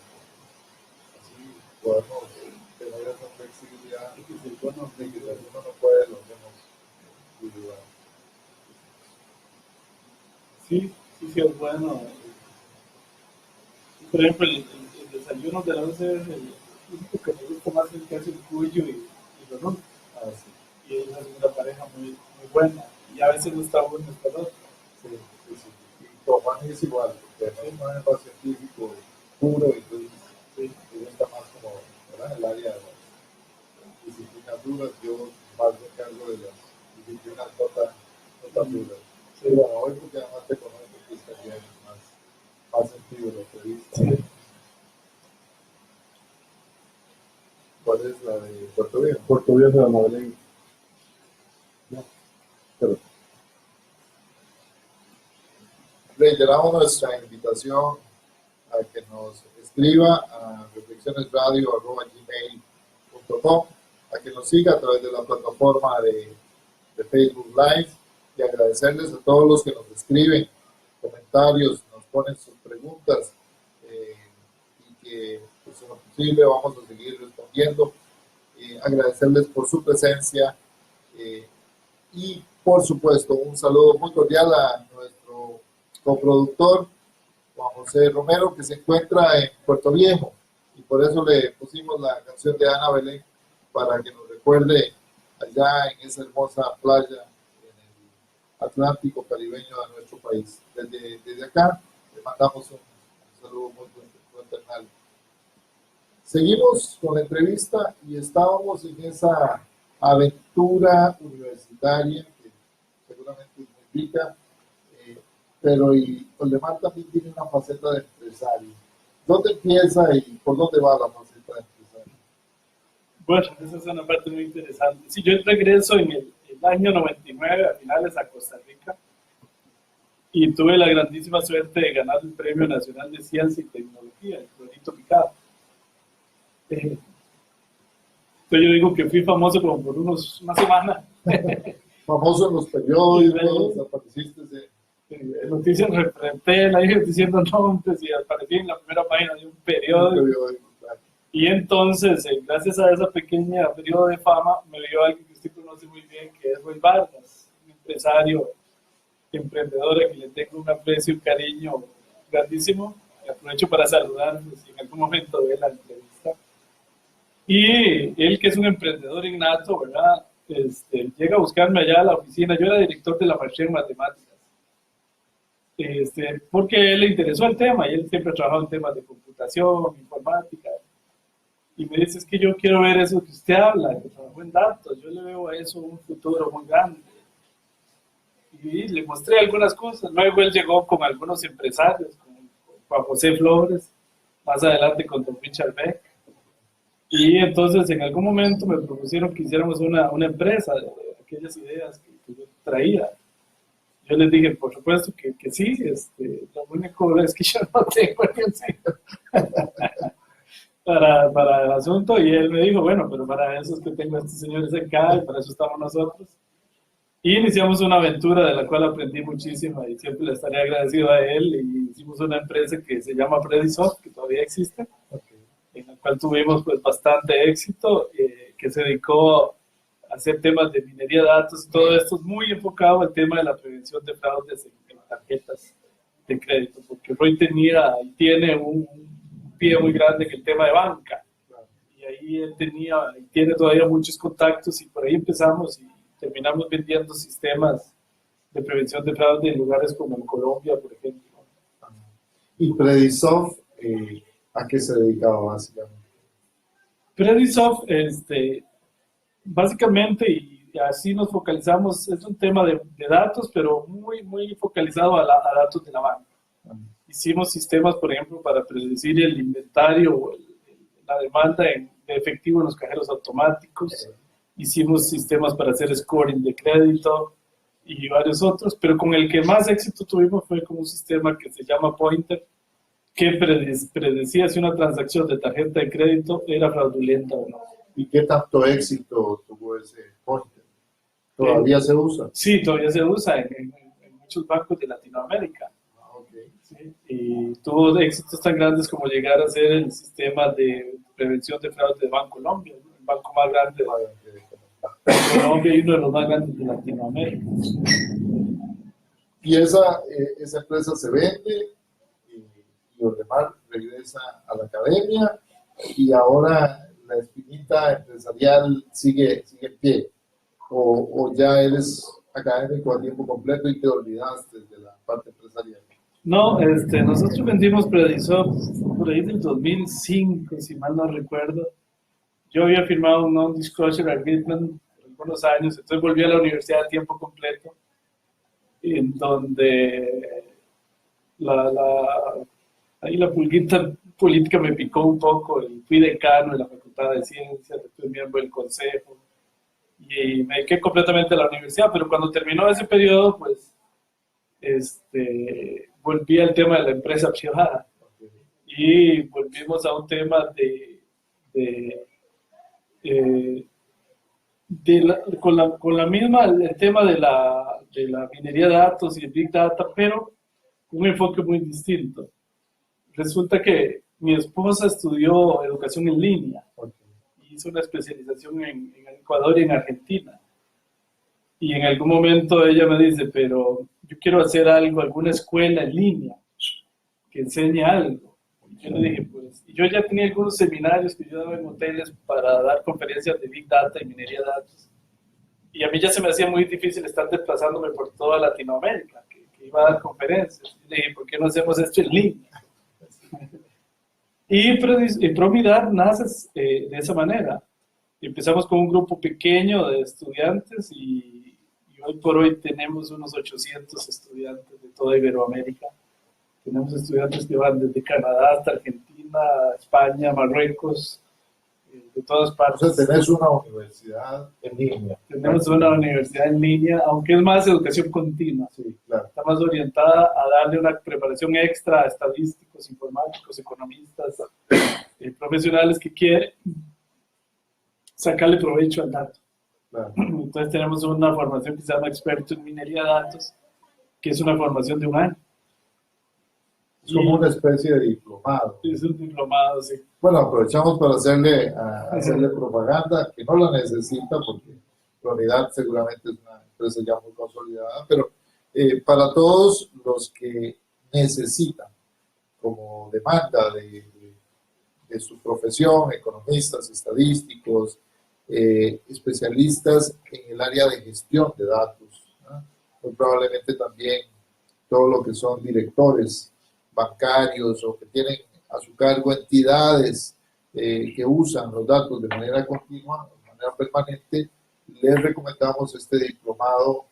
Así podemos tener esa flexibilidad y que si alguno no puede, lo hacemos individual. Sí, es bueno. Por ejemplo, el desayuno de la 11 es el único que me gusta más, el que hace el cuyo y Ronald. Ah, sí. Y ellos hacen una pareja muy buena. Y a veces no está uno con otro. Sí. Y Tomás es igual, porque no es más científico puro, entonces sí, está más como, ¿verdad?, el área de las disciplinas duras, yo más me encargo de las disciplinas no tan duras. Sí, bueno, hoy porque además te conozco que estaría más sentido lo que dices. Sí. ¿Cuál es la de Puerto Viejo? Puerto Viejo de Madeleine. No, pero Reiteramos nuestra invitación a que nos escriba a reflexionesradio@gmail.com a que nos siga a través de la plataforma de Facebook Live y agradecerles a todos los que nos escriben comentarios, nos ponen sus preguntas y que pues, en lo posible vamos a seguir respondiendo. Agradecerles por su presencia y por supuesto un saludo muy cordial a nuestro coproductor Juan José Romero, que se encuentra en Puerto Viejo, y por eso le pusimos la canción de Ana Belén para que nos recuerde allá en esa hermosa playa en el Atlántico caribeño de nuestro país. Desde acá le mandamos un saludo muy fraternal. Seguimos con la entrevista y estábamos en esa aventura universitaria que seguramente es muy rica, pero Oldemar también tiene una faceta de empresario. ¿Dónde empieza y por dónde va la faceta de empresario? Bueno, esa es una parte muy interesante. Sí, yo regreso en el año 99, a finales, a Costa Rica, y tuve la grandísima suerte de ganar el Premio Nacional de Ciencia y Tecnología, el Florito Picado. Entonces yo digo que fui famoso como por una semana. Famoso en los periódicos, apareciste en Noticias Repretel, ahí diciendo nombres, y aparecí en la primera página de un periódico. Claro. Y entonces, gracias a esa pequeña periodo de fama, me vio alguien que usted conoce muy bien, que es Roy Vargas, un empresario, emprendedor, a quien le tengo un aprecio y un cariño grandísimo. Y aprovecho para saludarlo si en algún momento ve la entrevista. Y él, que es un emprendedor innato, ¿verdad? Llega a buscarme allá a la oficina. Yo era director de la maestría en matemáticas. Porque a él le interesó el tema y él siempre ha trabajado en temas de computación, informática. Y me dice, es que yo quiero ver eso que usted habla, que trabajó en datos. Yo le veo a eso un futuro muy grande. Y le mostré algunas cosas. Luego él llegó con algunos empresarios, con Juan José Flores, más adelante con don Richard Beck. Y entonces en algún momento me propusieron que hiciéramos una empresa de aquellas ideas que yo traía. Yo les dije, por supuesto que sí, lo único es que yo no tengo el tiempo para el asunto, y él me dijo, bueno, pero para eso es que tengo a estos señores acá y para eso estamos nosotros. Y iniciamos una aventura de la cual aprendí muchísimo y siempre le estaré agradecido a él, y hicimos una empresa que se llama Predisoft, que todavía existe, en la cual tuvimos pues bastante éxito, que se dedicó hacer temas de minería de datos y todo esto es muy enfocado al tema de la prevención de fraudes en tarjetas de crédito, porque Roy tenía y tiene un pie muy grande en el tema de banca, y ahí él tenía y tiene todavía muchos contactos, y por ahí empezamos y terminamos vendiendo sistemas de prevención de fraude en lugares como en Colombia, por ejemplo. ¿Y Predisoft a qué se dedicaba básicamente? Predisoft, básicamente, y así nos focalizamos, es un tema de datos, pero muy, muy focalizado a datos de la banca. Hicimos sistemas, por ejemplo, para predecir el inventario o la demanda de efectivo en los cajeros automáticos. Hicimos sistemas para hacer scoring de crédito y varios otros, pero con el que más éxito tuvimos fue con un sistema que se llama Pointer, que predecía si una transacción de tarjeta de crédito era fraudulenta o no. ¿Y qué tanto éxito tuvo ese Pointer? ¿Todavía se usa? Sí, todavía se usa en muchos bancos de Latinoamérica. Okay. ¿Sí? Y tuvo éxitos tan grandes como llegar a ser el sistema de prevención de fraude de Bancolombia, ¿no? El banco más grande de Colombia y uno de los más grandes de Latinoamérica. Y esa empresa se vende y Oldemar regresa a la academia, y ahora la espinita empresarial sigue en pie, o ya eres académico a tiempo completo y te olvidaste de la parte empresarial. No, nosotros vendimos Predisoft por ahí del 2005, si mal no recuerdo. Yo había firmado un non-disclosure agreement por algunos años, entonces volví a la universidad a tiempo completo, en donde ahí la pulguita política me picó un poco, y fui decano de la Facultad de Ciencias, fui miembro del consejo, y me dediqué completamente a la universidad, pero cuando terminó ese periodo, pues, volví al tema de la empresa privada, y volvimos a un tema con la misma, el tema de la minería de datos y el Big Data, pero un enfoque muy distinto. Resulta que mi esposa estudió educación en línea, hizo una especialización en Ecuador y en Argentina. Y en algún momento ella me dice, pero yo quiero hacer algo, alguna escuela en línea que enseñe algo. Y yo le dije, pues, y yo ya tenía algunos seminarios que yo daba en hoteles para dar conferencias de Big Data y minería de datos. Y a mí ya se me hacía muy difícil estar desplazándome por toda Latinoamérica, que iba a dar conferencias. Y le dije, ¿por qué no hacemos esto en línea? Y Promidar nace de esa manera. Empezamos con un grupo pequeño de estudiantes y hoy por hoy tenemos unos 800 estudiantes de toda Iberoamérica. Tenemos estudiantes que van desde Canadá hasta Argentina, España, Marruecos, de todas partes. Entonces tenés una universidad en línea. Tenemos una universidad en línea, aunque es más educación continua. Sí, claro. Está más orientada a darle una preparación extra a estadísticos, informáticos, economistas, profesionales que quieren sacarle provecho al dato. Claro. Entonces tenemos una formación que se llama experto en minería de datos, que es una formación de un año. Es como una especie de diplomado. Es un diplomado, sí. Bueno, aprovechamos para hacerle propaganda, que no la necesita porque Promidar seguramente es una empresa ya muy consolidada, pero para todos los que necesitan como demanda de su profesión, economistas, estadísticos, especialistas en el área de gestión de datos, ¿no? Muy probablemente también todo lo que son directores bancarios o que tienen a su cargo entidades que usan los datos de manera continua, de manera permanente, les recomendamos este diplomado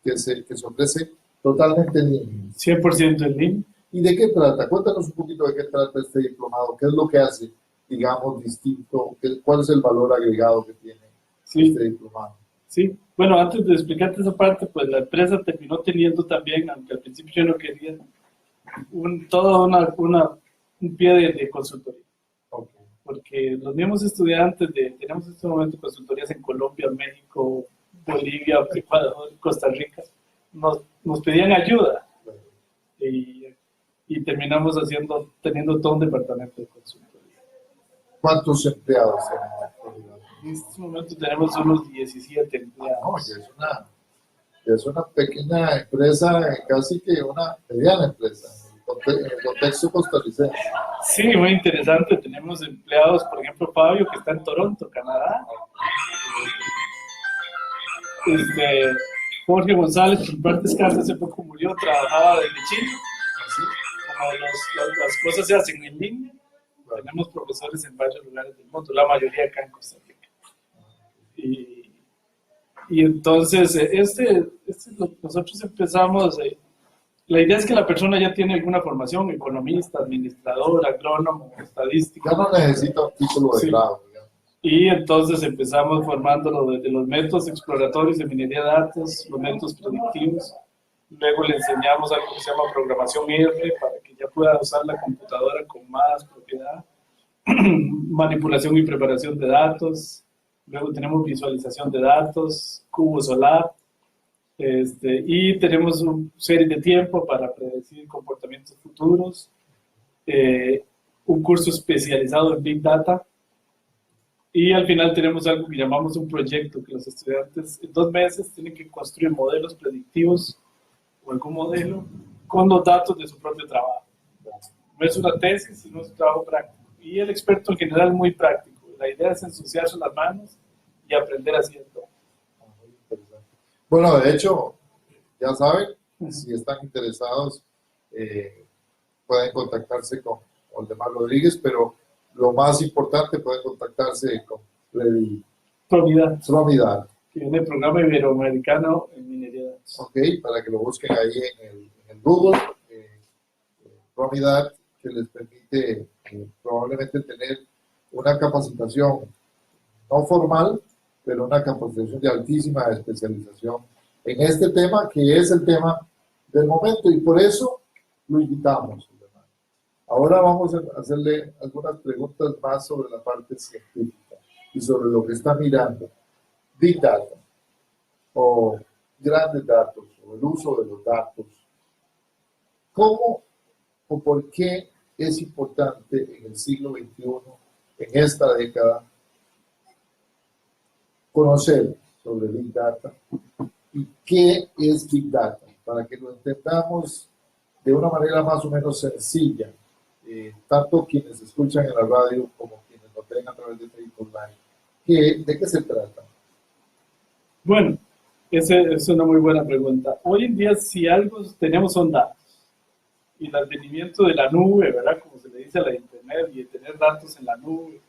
que se ofrece totalmente en línea. 100% en línea. ¿Y de qué trata? Cuéntanos un poquito de qué trata este diplomado, qué es lo que hace, digamos, distinto, cuál es el valor agregado que tiene este diplomado. Sí, bueno, antes de explicarte esa parte, pues la empresa terminó teniendo también, aunque al principio yo no quería, todo un pie de consultoría. Okay. Porque los mismos estudiantes, tenemos en este momento consultorías en Colombia, México, Bolivia, Ecuador, Costa Rica, nos pedían ayuda. Y terminamos teniendo todo un departamento de consultoría. ¿Cuántos empleados tienen? En este momento tenemos unos 17 empleados. No, es una pequeña empresa, casi que una mediana empresa, en el contexto costarricense. Sí, muy interesante. Tenemos empleados, por ejemplo, Fabio, que está en Toronto, Canadá. Jorge González, que en parte escasa hace poco murió, trabajaba desde Chile. Así, como las cosas se hacen en línea, tenemos profesores en varios lugares del mundo, la mayoría acá en Costa Rica. Y entonces, nosotros empezamos, la idea es que la persona ya tiene alguna formación, economista, administrador, agrónomo, estadístico. Ya no necesita un título de grado. Y entonces empezamos formándolo desde los métodos exploratorios de minería de datos, los métodos predictivos. Luego le enseñamos algo que se llama programación R para que ya pueda usar la computadora con más propiedad. Manipulación y preparación de datos. Luego tenemos visualización de datos, cubo solar. Y tenemos una serie de tiempo para predecir comportamientos futuros. Un curso especializado en Big Data. Y al final tenemos algo que llamamos un proyecto, que los estudiantes en 2 meses tienen que construir modelos predictivos o algún modelo con los datos de su propio trabajo. No es una tesis, sino es un trabajo práctico. Y el experto en general muy práctico. La idea es ensuciarse las manos y aprender haciendo. Bueno, de hecho, ya saben, si están interesados, pueden contactarse con Waldemar Rodríguez, pero lo más importante, pueden contactarse con Promidar. Que viene el programa iberoamericano en minería de datos. Ok, para que lo busquen ahí en el Google. Promidar, que les permite probablemente tener una capacitación no formal, pero una capacitación de altísima especialización en este tema, que es el tema del momento, y por eso lo invitamos. Ahora vamos a hacerle algunas preguntas más sobre la parte científica y sobre lo que está mirando. Big Data o grandes datos o el uso de los datos, ¿cómo o por qué es importante en el siglo XXI, en esta década, conocer sobre Big Data y qué es Big Data? Para que lo entendamos de una manera más o menos sencilla, tanto quienes escuchan en la radio como quienes lo ven a través de Facebook Live. ¿De qué se trata? Bueno, esa es una muy buena pregunta. Hoy en día, si algo tenemos son datos. Y el advenimiento de la nube, ¿verdad? Como se le dice a la internet, y de tener datos en la nube,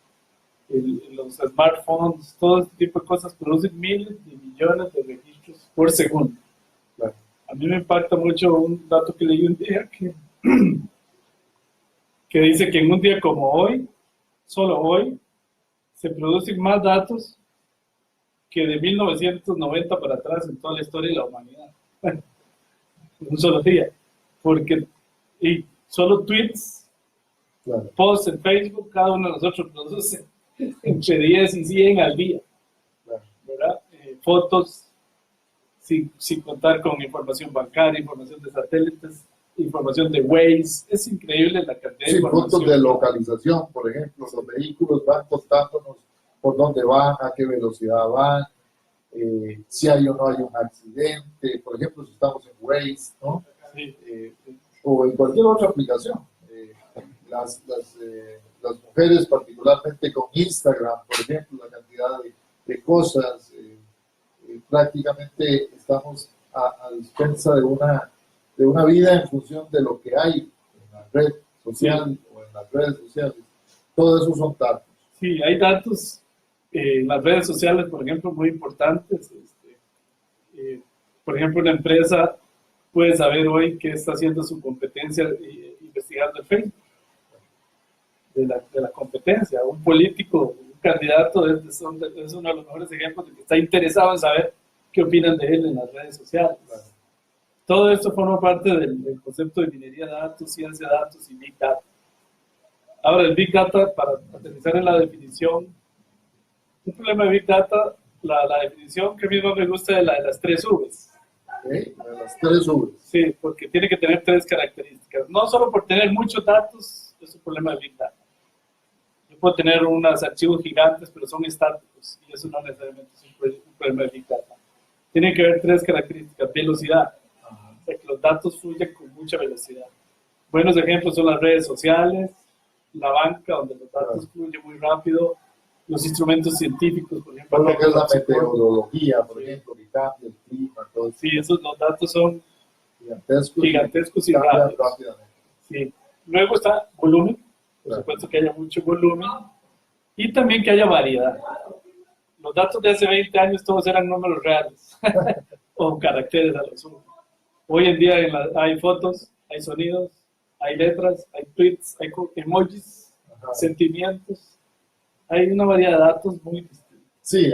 los smartphones, todo este tipo de cosas producen miles de millones de registros por segundo. Claro. A mí me impacta mucho un dato que leí un día que dice que en un día como hoy, solo hoy, se producen más datos que de 1990 para atrás en toda la historia de la humanidad. En un solo día. Porque y solo tweets, Claro. posts en Facebook, cada uno de nosotros produce entre 10 y 100 al día. Claro. ¿Verdad? Fotos, sin contar con información bancaria, información de satélites, información de Waze. Es increíble la cantidad de información. Puntos de localización, por ejemplo, los vehículos van contándonos por dónde van, a qué velocidad van, si hay o no hay un accidente, por ejemplo, si estamos en Waze, ¿no? Sí. O en cualquier otra aplicación. Las mujeres, particularmente con Instagram, por ejemplo, la cantidad de cosas, prácticamente estamos a dispensa de una vida en función de lo que hay en la red social o en las redes sociales. Todo eso son datos. Sí, hay datos en las redes sociales, por ejemplo, muy importantes. Por ejemplo, una empresa puede saber hoy qué está haciendo su competencia investigando el Facebook de la competencia. Un político, un candidato es uno de los mejores ejemplos de que está interesado en saber qué opinan de él en las redes sociales. Claro. Todo esto forma parte del concepto de minería de datos, ciencia de datos y Big Data. Ahora, el Big Data, para aterrizar en la definición, un problema de Big Data, la definición que a mí más me gusta es la de las 3 Vs. ¿Okay? Las 3 Vs. Sí, porque tiene que tener 3 características. No solo por tener muchos datos es un problema de Big Data. Yo puedo tener unos archivos gigantes, pero son estáticos, y eso no necesariamente es un problema de Big Data. Tiene que haber 3 características. Velocidad, o sea, que los datos fluyen con mucha velocidad. Buenos ejemplos son las redes sociales, la banca, donde los datos fluyen muy rápido, los instrumentos científicos, por ejemplo. Todo lo que es la meteorología, por ejemplo, que cambia el clima, todo eso. Sí, los datos son gigantescos y rápidos. rápidamente. Sí. Luego está volumen, por Claro. supuesto que haya mucho volumen, y también que haya variedad. Los datos de hace 20 años todos eran números reales, o caracteres a lo sumo. Hoy en día hay fotos, hay sonidos, hay letras, hay tweets, hay emojis, Ajá. sentimientos. Hay una variedad de datos muy distintos. Sí,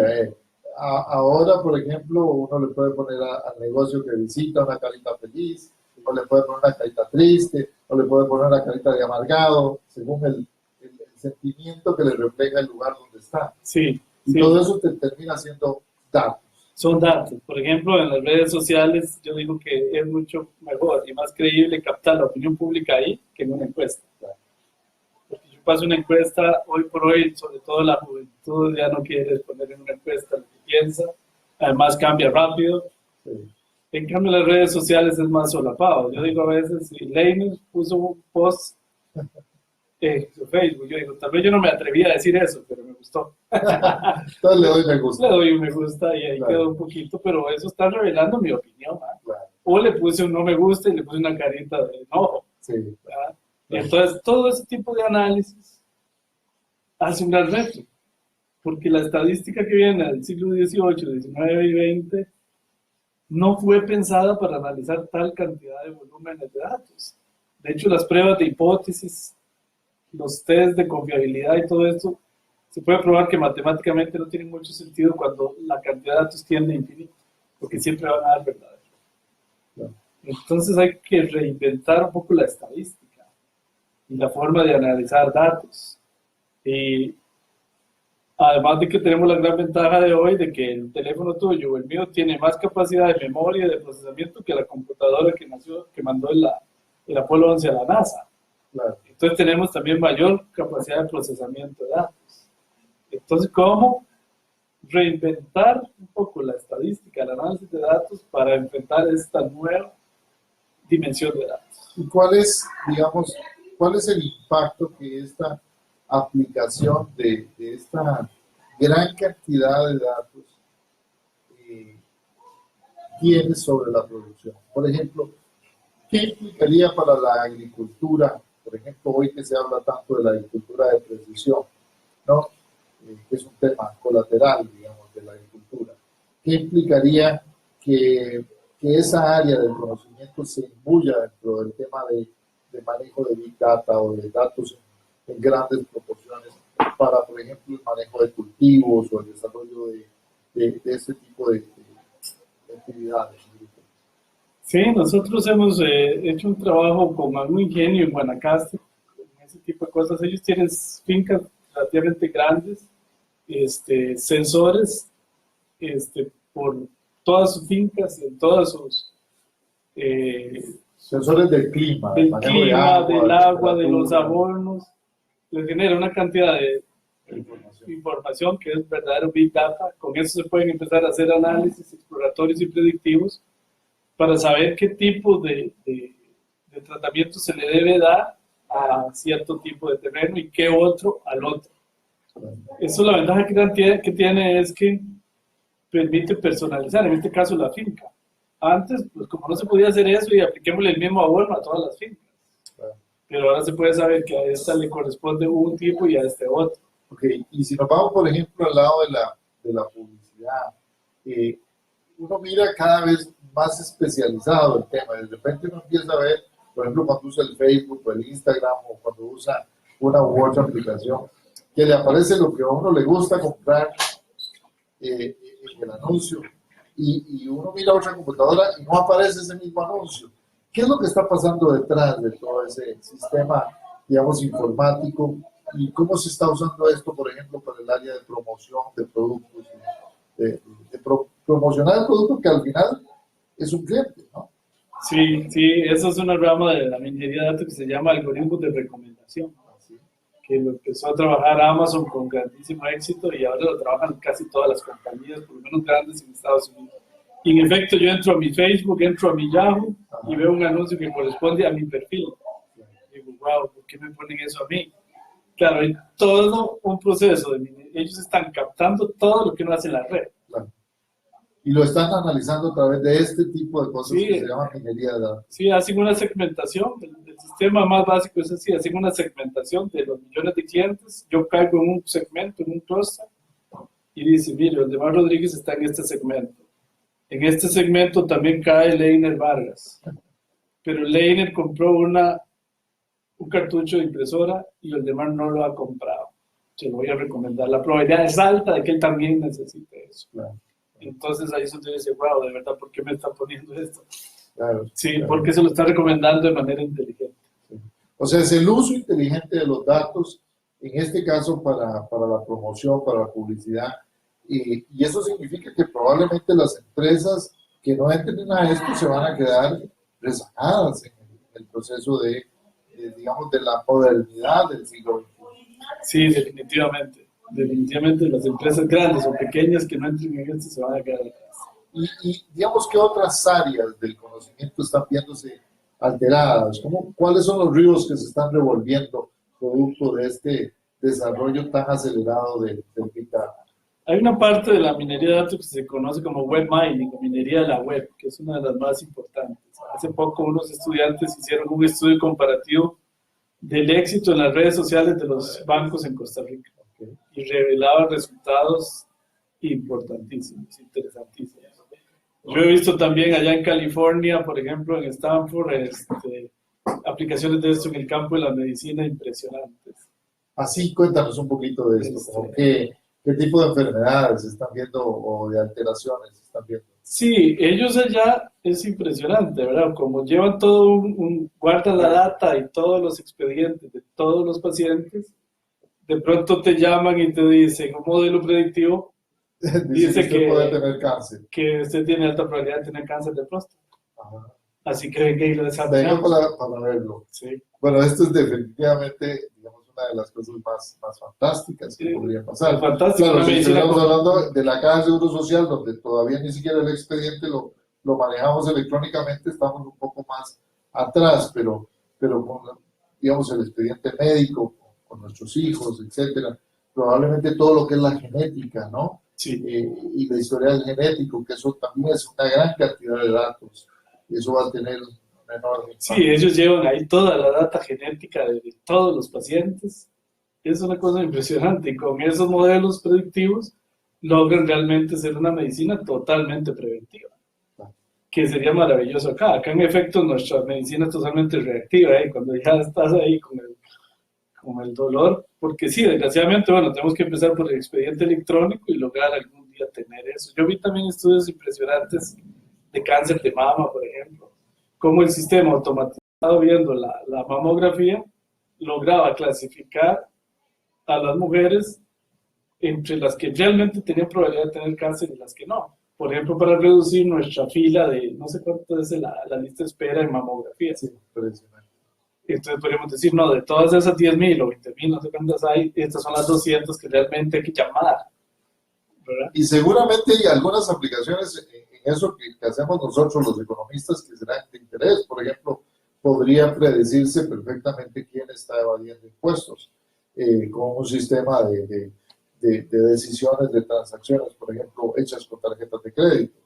ahora, por ejemplo, uno le puede poner al negocio que visita una carita feliz, o le puede poner una carita triste, o le puede poner una carita de amargado, según el sentimiento que le refleja el lugar donde está. Sí, Y sí. todo eso te termina siendo datos. Son datos. Por ejemplo, en las redes sociales, yo digo que es mucho mejor y más creíble captar la opinión pública ahí que en una encuesta. Porque yo paso una encuesta, hoy por hoy, sobre todo la juventud ya no quiere responder en una encuesta lo que piensa, además cambia rápido. Sí. En cambio, las redes sociales es más solapado. Yo digo a veces, si Leiner puso un post en su Facebook, yo digo, tal vez yo no me atreví a decir eso, pero me gustó. Entonces le doy me gusta. Le doy un me gusta y ahí Claro. quedó un poquito, pero eso está revelando mi opinión. ¿Ah? Claro. O le puse un no me gusta y le puse una carita de enojo. Sí. ¿Verdad? Entonces, todo ese tipo de análisis hace un gran reto, porque la estadística que viene del siglo XVIII, XIX y XX no fue pensada para analizar tal cantidad de volúmenes de datos. De hecho, las pruebas de hipótesis, los test de confiabilidad y todo esto, se puede probar que matemáticamente no tiene mucho sentido cuando la cantidad de datos tiende a infinito, porque siempre van a dar verdad. Claro. Entonces hay que reinventar un poco la estadística y la forma de analizar datos. Y Además de que tenemos la gran ventaja de hoy de que el teléfono tuyo o el mío tiene más capacidad de memoria y de procesamiento que la computadora que mandó el Apolo 11 a la NASA. Claro. Entonces tenemos también mayor capacidad de procesamiento de datos. Entonces, ¿cómo reinventar un poco la estadística, el análisis de datos para enfrentar esta nueva dimensión de datos? ¿Y cuál es, digamos, cuál es el impacto que esta aplicación de esta gran cantidad de datos tiene sobre la producción? Por ejemplo, ¿qué implicaría para la agricultura? Por ejemplo, hoy que se habla tanto de la agricultura de precisión, ¿no? Que es un tema colateral, digamos, de la agricultura. ¿Qué implicaría que esa área del conocimiento se imbuya dentro del tema de manejo de Big Data o de datos en grandes proporciones para, por ejemplo, el manejo de cultivos o el desarrollo de ese tipo de actividades? Sí, nosotros hemos hecho un trabajo con algún ingenio en Guanacaste, en ese tipo de cosas. Ellos tienen fincas relativamente grandes, sensores por todas sus fincas, en todas sus... Sensores del clima, del manejo clima, del agua, de los temperatura, abonos, les genera una cantidad de información que es verdadero Big Data. Con eso se pueden empezar a hacer análisis exploratorios y predictivos para saber qué tipo de tratamiento se le debe dar a cierto tipo de terreno y qué otro al otro. Eso la ventaja que tiene es que permite personalizar, en este caso la finca. Antes, pues como no se podía hacer eso, y apliquémosle el mismo abono a todas las fincas. Pero ahora se puede saber que a esta le corresponde un tipo y a este otro. Ok, y si nos vamos, por ejemplo, al lado de la publicidad, uno mira cada vez más especializado el tema. De repente uno empieza a ver, por ejemplo, cuando usa el Facebook o el Instagram o cuando usa una u otra aplicación, que le aparece lo que a uno le gusta comprar en el anuncio. Y uno mira otra computadora y no aparece ese mismo anuncio. ¿Qué es lo que está pasando detrás de todo ese sistema, digamos, informático? ¿Y cómo se está usando esto, por ejemplo, para el área de promoción de productos? Promocionar el producto que al final es un cliente, ¿no? Sí, sí, eso es una rama de la minería de datos que se llama algoritmos de recomendación, que lo empezó a trabajar Amazon con grandísimo éxito y ahora lo trabajan casi todas las compañías, por lo menos grandes en Estados Unidos. Y en efecto, yo entro a mi Facebook, entro a mi Yahoo y veo un anuncio que corresponde a mi perfil. Y digo, wow, ¿por qué me ponen eso a mí? Claro, hay todo un proceso de minería. Ellos están captando todo lo que no hace la red. Claro. Y lo están analizando a través de este tipo de cosas Sí, que se llama minería de datos. Sí, hacen una segmentación. El sistema más básico es así, hacen una segmentación de los millones de clientes. Yo caigo en un segmento, en un cluster, y dice, mire, Waldemar Rodríguez está en este segmento. En este segmento también cae Leiner Vargas. Pero Leiner compró un cartucho de impresora y Waldemar no lo ha comprado. Se lo voy a recomendar. La probabilidad es alta de que él también necesite eso. Claro. Entonces ahí se dice, wow, de verdad, ¿por qué me está poniendo esto? Claro, Sí, claro. porque se lo está recomendando de manera inteligente. Sí. O sea, es el uso inteligente de los datos, en este caso para la promoción, para la publicidad, y eso significa que probablemente las empresas que no entren a esto se van a quedar rezagadas en el proceso digamos, de la modernidad del siglo XXI. Sí, definitivamente. Definitivamente las empresas grandes o pequeñas que no entren en esto se van a quedar atrás. Y digamos, ¿qué otras áreas del conocimiento están viéndose alteradas? ¿Cuáles son los ríos que se están revolviendo producto de este desarrollo tan acelerado del Big Data? Hay una parte de la minería de datos que se conoce como web mining, o minería de la web, que es una de las más importantes. Hace poco unos estudiantes hicieron un estudio comparativo del éxito en las redes sociales de los bancos en Costa Rica y revelaban resultados importantísimos, interesantísimos. Yo he visto también allá en California, por ejemplo, en Stanford, aplicaciones de esto en el campo de la medicina impresionantes. Así, cuéntanos un poquito de esto, como qué tipo de enfermedades se están viendo o de alteraciones se están viendo. Sí, ellos allá es impresionante, ¿verdad? Como llevan todo guardan la data y todos los expedientes de todos los pacientes, de pronto te llaman y te dicen un modelo predictivo Dice que usted puede tener cáncer. que usted tiene alta probabilidad de tener cáncer de próstata. Ajá. Así que venga y lo Venga desarrollamos. para verlo. Sí. Bueno, esto es definitivamente, digamos, una de las cosas más fantásticas que Sí. podría pasar. Fantástico. Claro, Una si medicina estuviéramos con- hablando de la Caja de Seguro Social, donde todavía ni siquiera el expediente lo manejamos electrónicamente, estamos un poco más atrás, pero con, digamos, el expediente médico, con nuestros hijos, etcétera, probablemente todo lo que es la genética, ¿no? Sí. Y la historial genético, que eso también es una gran cantidad de datos, y eso va a tener un enorme Sí, impacto. ellos llevan ahí toda la data genética de todos los pacientes. Es una cosa impresionante. Y con esos modelos predictivos logran realmente ser una medicina totalmente preventiva, que sería maravilloso acá. Acá, en efecto, nuestra medicina es totalmente reactiva, ¿eh? Cuando ya estás ahí con el dolor, porque sí, desgraciadamente, bueno, tenemos que empezar por el expediente electrónico y lograr algún día tener eso. Yo vi también estudios impresionantes de cáncer de mama, por ejemplo, cómo el sistema automatizado viendo la mamografía lograba clasificar a las mujeres entre las que realmente tenían probabilidad de tener cáncer y las que no. Por ejemplo, para reducir nuestra fila de, no sé cuánto es la lista de espera en mamografía. Sí, impresionante. Entonces podríamos decir, no, de todas esas 10.000 o 20.000, no sé cuántas hay, estas son las 200 que realmente hay que llamar, ¿verdad? Y seguramente hay algunas aplicaciones en eso que hacemos nosotros los economistas que serán de interés. Por ejemplo, podría predecirse perfectamente quién está evadiendo impuestos con un sistema de decisiones de transacciones, por ejemplo, hechas con tarjetas de crédito.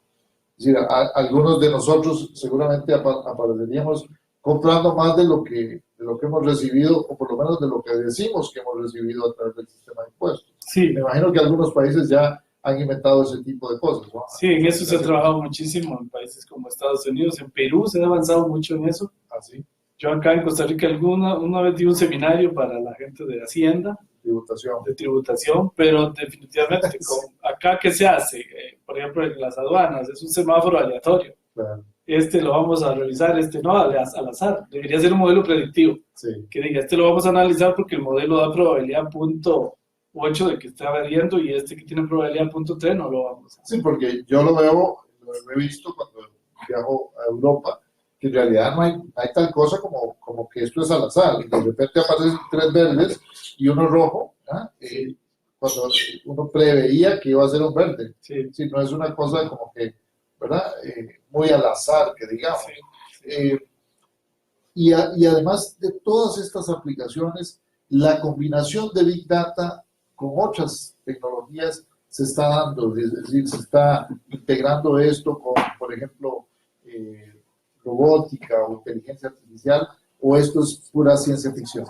Es decir, algunos de nosotros seguramente apareceríamos comprando más de lo que hemos recibido, o por lo menos de lo que decimos que hemos recibido a través del sistema de impuestos. Sí, Me imagino que algunos países ya han inventado ese tipo de cosas, ¿no? sí, en eso se ha trabajado muchísimo en países como Estados Unidos, en Perú se ha avanzado mucho en eso. Así, Yo acá en Costa Rica una vez di un seminario para la gente de Hacienda, tributación. de tributación, pero definitivamente acá ¿qué se hace? Por ejemplo, en las aduanas es un semáforo aleatorio. Claro, Este lo vamos a revisar, este no, al azar. Debería ser un modelo predictivo. sí. Que diga, este lo vamos a analizar porque el modelo da probabilidad .8 de que esté variando y este que tiene probabilidad .3 no lo vamos a hacer. Sí, porque yo lo he visto cuando viajo a Europa, que en realidad no hay tal cosa como que esto es al azar, y de repente aparecen 3 verdes y uno rojo, ¿ah? Cuando uno preveía que iba a ser un verde. Sí, Sí, no es una cosa como que, ¿verdad? Muy al azar, que digamos. sí. Y además de todas estas aplicaciones, la combinación de Big Data con otras tecnologías se está dando, es decir, se está integrando esto con, por ejemplo, robótica o inteligencia artificial, o esto es pura ciencia ficción.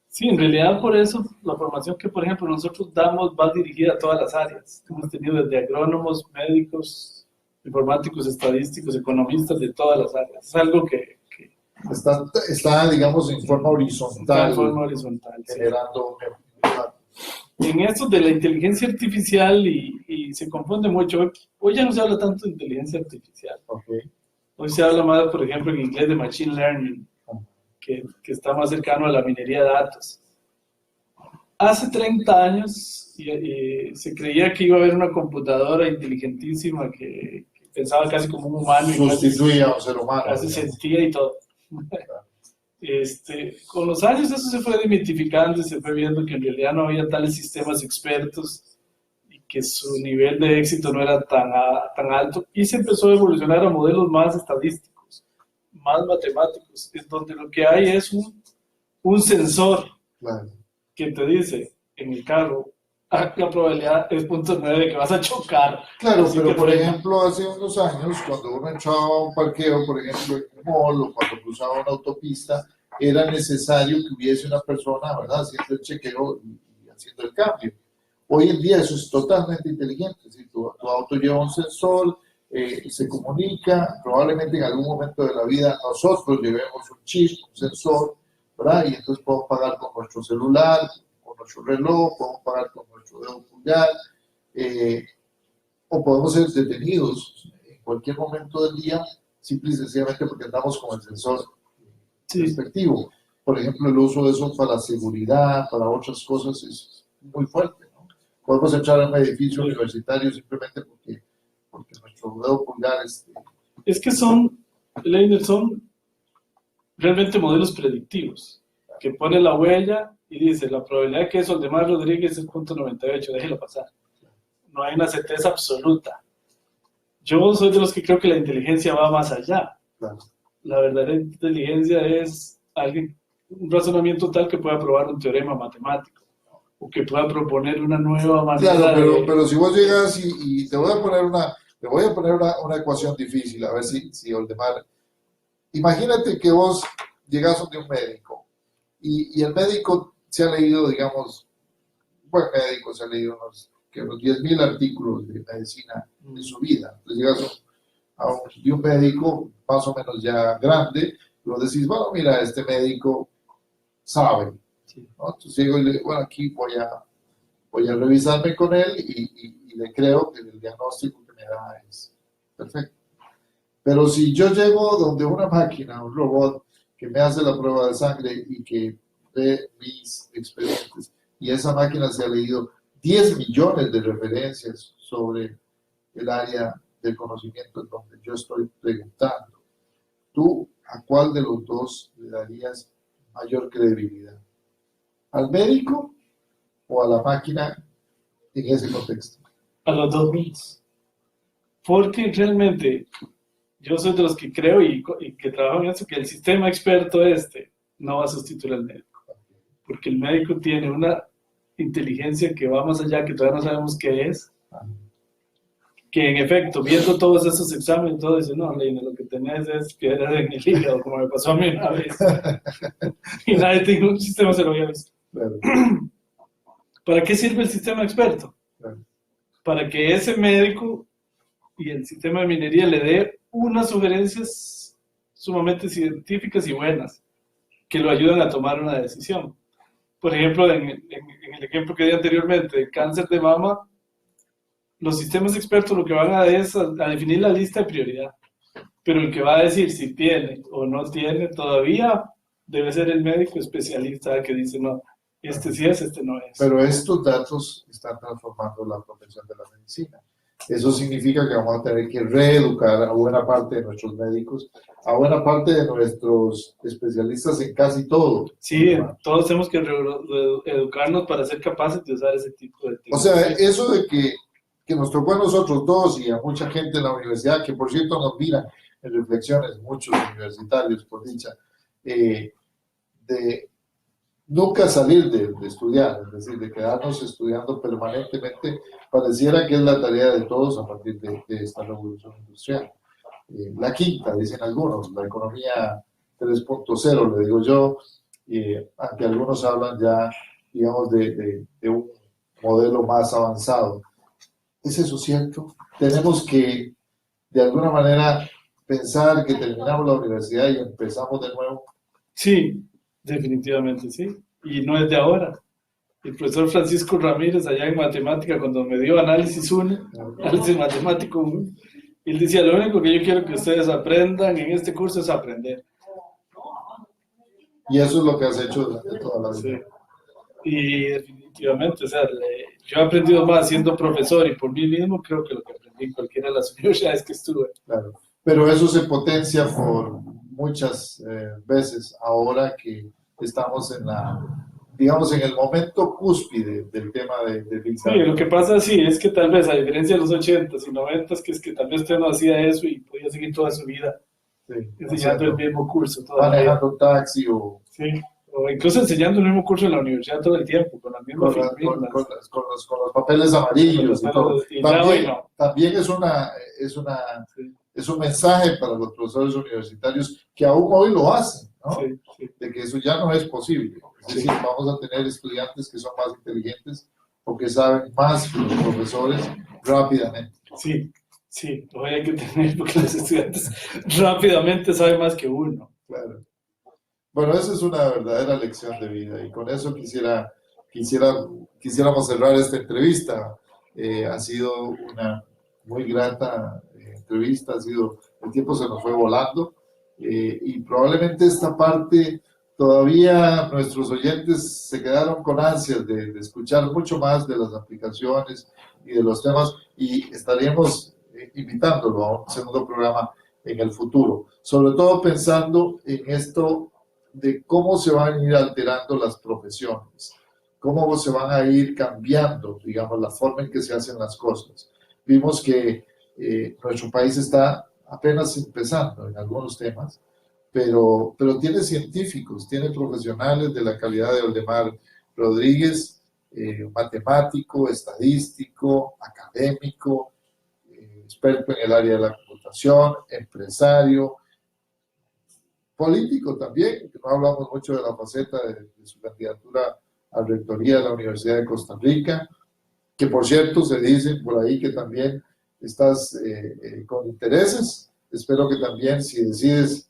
Sí, en realidad por eso la formación que, por ejemplo, nosotros damos va dirigida a todas las áreas. Hemos tenido desde agrónomos, médicos, informáticos, estadísticos, economistas de todas las áreas. Es algo que Está, digamos, en forma está horizontal, en forma horizontal. Sí. generando... En esto de la inteligencia artificial y se confunde mucho. Hoy ya no se habla tanto de inteligencia artificial. Okay. Hoy se habla más, por ejemplo, en inglés de machine learning, que está más cercano a la minería de datos. Hace 30 años se creía que iba a haber una computadora inteligentísima que pensaba casi como un humano y Sustituía a un ser humano. casi sentía y todo. Con los años eso se fue demitificando y se fue viendo que en realidad no había tales sistemas expertos y que su nivel de éxito no era tan alto, y se empezó a evolucionar a modelos más estadísticos, más matemáticos, en donde lo que hay es un sensor Claro. que te dice en el carro, la probabilidad es 0.9 de que vas a chocar. Claro, Así pero que por frena. ejemplo, hace unos años, cuando uno entraba a un parqueo, por ejemplo, en un mall o cuando cruzaba una autopista, era necesario que hubiese una persona, ¿verdad?, haciendo el chequeo y haciendo el cambio. Hoy en día eso es totalmente inteligente. Si tu auto lleva un sensor, se comunica, probablemente en algún momento de la vida nosotros llevemos un chip, un sensor, ¿verdad? Y entonces podemos pagar con nuestro celular, con nuestro reloj, podemos pagar con nuestro dedo pulgar, o podemos ser detenidos en cualquier momento del día, simple y sencillamente porque andamos con el sensor respectivo. por ejemplo, el uso de eso para seguridad, para otras cosas, es muy fuerte, ¿no? Podemos entrar en un edificio universitario simplemente porque nuestro dedo pulgar Es que Leiner, son realmente modelos predictivos, que pone la huella y dice, la probabilidad de que es Oldemar Rodríguez es 0.98, déjelo pasar. No hay una certeza absoluta. Yo soy de los que creo que la inteligencia va más allá. claro. La verdadera inteligencia es un razonamiento tal que pueda probar un teorema matemático o que pueda proponer una nueva manera Claro, pero si vos llegas y te voy a poner una ecuación difícil, a ver si Oldemar. Imagínate que vos llegas donde un médico y el médico se ha leído, digamos, un buen médico se ha leído unos 10.000 artículos de medicina en su vida. Entonces llegas de un médico más o menos ya grande, y vos decís, bueno, mira, este médico sabe, ¿no? Entonces digo, bueno, aquí voy a revisarme con él y le creo que el diagnóstico que me da es perfecto. Pero si yo llego donde una máquina, un robot, que me hace la prueba de sangre y que ve mis expedientes, y esa máquina se ha leído 10 millones de referencias sobre el área del conocimiento en donde yo estoy preguntando, ¿tú a cuál de los dos le darías mayor credibilidad? ¿Al médico o a la máquina en ese contexto? A los dos mismos. Porque realmente yo soy de los que creo y que trabajo en eso, que el sistema experto no va a sustituir al médico. Porque el médico tiene una inteligencia que va más allá, que todavía no sabemos qué es, que en efecto, viendo todos esos exámenes, todo dice, no, Leina, lo que tenés es piedra en el hígado, como me pasó a mí una vez. Y nadie tiene un sistema, se lo había visto. Claro. ¿Para qué sirve el sistema experto? Claro. Para que ese médico y el sistema de minería le dé unas sugerencias sumamente científicas y buenas, que lo ayudan a tomar una decisión. Por ejemplo, en el ejemplo que di anteriormente, de cáncer de mama, los sistemas expertos lo que van a es a definir la lista de prioridad, pero el que va a decir si tiene o no tiene todavía debe ser el médico especialista que dice no, este sí es, este no es. Pero estos datos están transformando la profesión de la medicina. Eso significa que vamos a tener que reeducar a buena parte de nuestros médicos, a buena parte de nuestros especialistas en casi todo. Sí, todos tenemos que educarnos para ser capaces de usar ese tipo de tecnología. O sea, eso de que nos tocó a nosotros dos y a mucha gente en la universidad, que por cierto nos miran en reflexiones, muchos universitarios, por dicha, de nunca salir de estudiar, es decir, de quedarnos estudiando permanentemente, pareciera que es la tarea de todos a partir de esta revolución industrial. La quinta, dicen algunos, la economía 3.0, le digo yo, aunque algunos hablan ya, digamos, de un modelo más avanzado. ¿Es eso cierto? Tenemos que, de alguna manera, pensar que terminamos la universidad y empezamos de nuevo. Sí, definitivamente sí. Y no es de ahora. El profesor Francisco Ramírez, allá en matemática, cuando me dio análisis 1, análisis matemático 1, él decía, lo único que yo quiero que ustedes aprendan en este curso es aprender. Y eso es lo que has hecho durante toda la vida. Sí. Y definitivamente, o sea, yo he aprendido más siendo profesor y por mí mismo, creo que lo que aprendí en cualquiera de las universidades que estuve. Claro, pero eso se potencia por muchas veces ahora que estamos digamos, en el momento cúspide del tema de Big Data. Sí, lo que pasa sí es que tal vez a diferencia de los 80s y 90s, que es que tal vez usted no hacía eso y podía seguir toda su vida enseñando el mismo curso. Manejando un taxi o... Sí. O incluso enseñando el mismo curso en la universidad todo el tiempo, con las mismas firmas. Con los papeles amarillos y todo. También es un mensaje para los profesores universitarios que aún hoy lo hacen, ¿no? Sí. De que eso ya no es posible. Es decir, vamos a tener estudiantes que son más inteligentes o que saben más que los profesores rápidamente. Sí, lo hay que tener porque los estudiantes rápidamente saben más que uno. Claro. Bueno, esa es una verdadera lección de vida y con eso quisiéramos cerrar esta entrevista. Ha sido una muy grata entrevista, el tiempo se nos fue volando y probablemente esta parte todavía nuestros oyentes se quedaron con ansias de escuchar mucho más de las aplicaciones y de los temas, y estaríamos invitándolo a un segundo programa en el futuro, sobre todo pensando en esto de cómo se van a ir alterando las profesiones, cómo se van a ir cambiando, digamos, la forma en que se hacen las cosas. Vimos que nuestro país está apenas empezando en algunos temas, pero tiene científicos, tiene profesionales de la calidad de Oldemar Rodríguez, matemático, estadístico, académico, experto en el área de la computación, empresario, político también, que no hablamos mucho de la faceta de su candidatura a rectoría de la Universidad de Costa Rica, que por cierto se dice por ahí que también estás con intereses. Espero que también si decides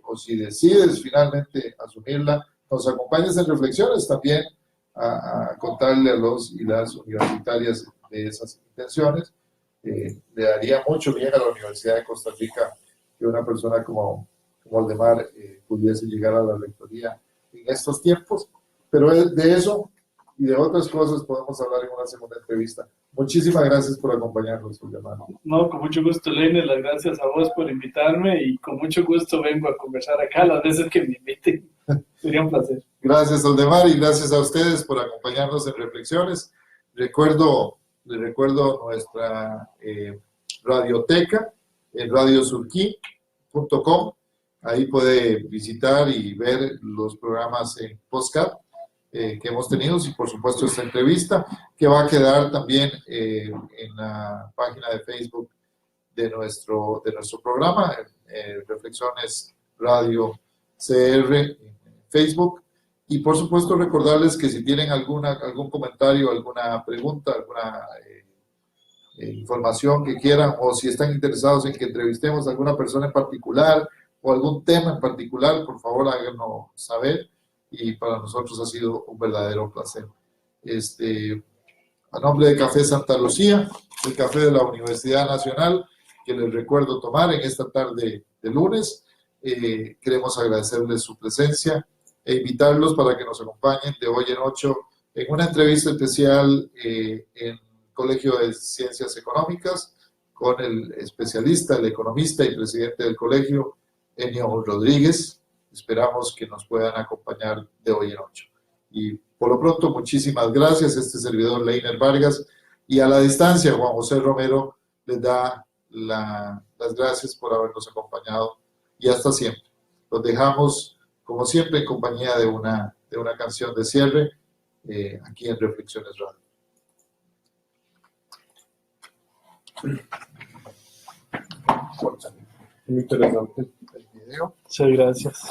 o si decides finalmente asumirla, nos acompañes en reflexiones también a contarle a los y las universitarias de esas intenciones. Le daría mucho bien a la Universidad de Costa Rica que una persona como Oldemar pudiese llegar a la rectoría en estos tiempos, pero de eso y de otras cosas podemos hablar en una segunda entrevista. Muchísimas gracias por acompañarnos, Oldemar. No, con mucho gusto, Leiner, las gracias a vos por invitarme y con mucho gusto vengo a conversar acá las veces que me inviten. Sería un placer. Gracias, Oldemar, y gracias a ustedes por acompañarnos en Reflexiones. Les recuerdo nuestra radioteca en radiosurquí.com. Ahí puede visitar y ver los programas en podcast que hemos tenido y por supuesto esta entrevista que va a quedar también en la página de Facebook de nuestro programa, Reflexiones Radio CR en Facebook. Y por supuesto recordarles que si tienen algún comentario, alguna pregunta, alguna información que quieran, o si están interesados en que entrevistemos a alguna persona en particular o algún tema en particular, por favor háganos saber, y para nosotros ha sido un verdadero placer. A nombre de Café Santa Lucía, el café de la Universidad Nacional, que les recuerdo tomar en esta tarde de lunes, queremos agradecerles su presencia e invitarlos para que nos acompañen de hoy en 8 en una entrevista especial en Colegio de Ciencias Económicas con el especialista, el economista y presidente del colegio, Enio Rodríguez. Esperamos que nos puedan acompañar de hoy en 8. Y por lo pronto, muchísimas gracias. Este servidor, Leiner Vargas, y a la distancia, Juan José Romero les da las gracias por habernos acompañado y hasta siempre. Los dejamos, como siempre, en compañía de una canción de cierre aquí en Reflexiones Radio. Muy interesante el video. Muchas gracias.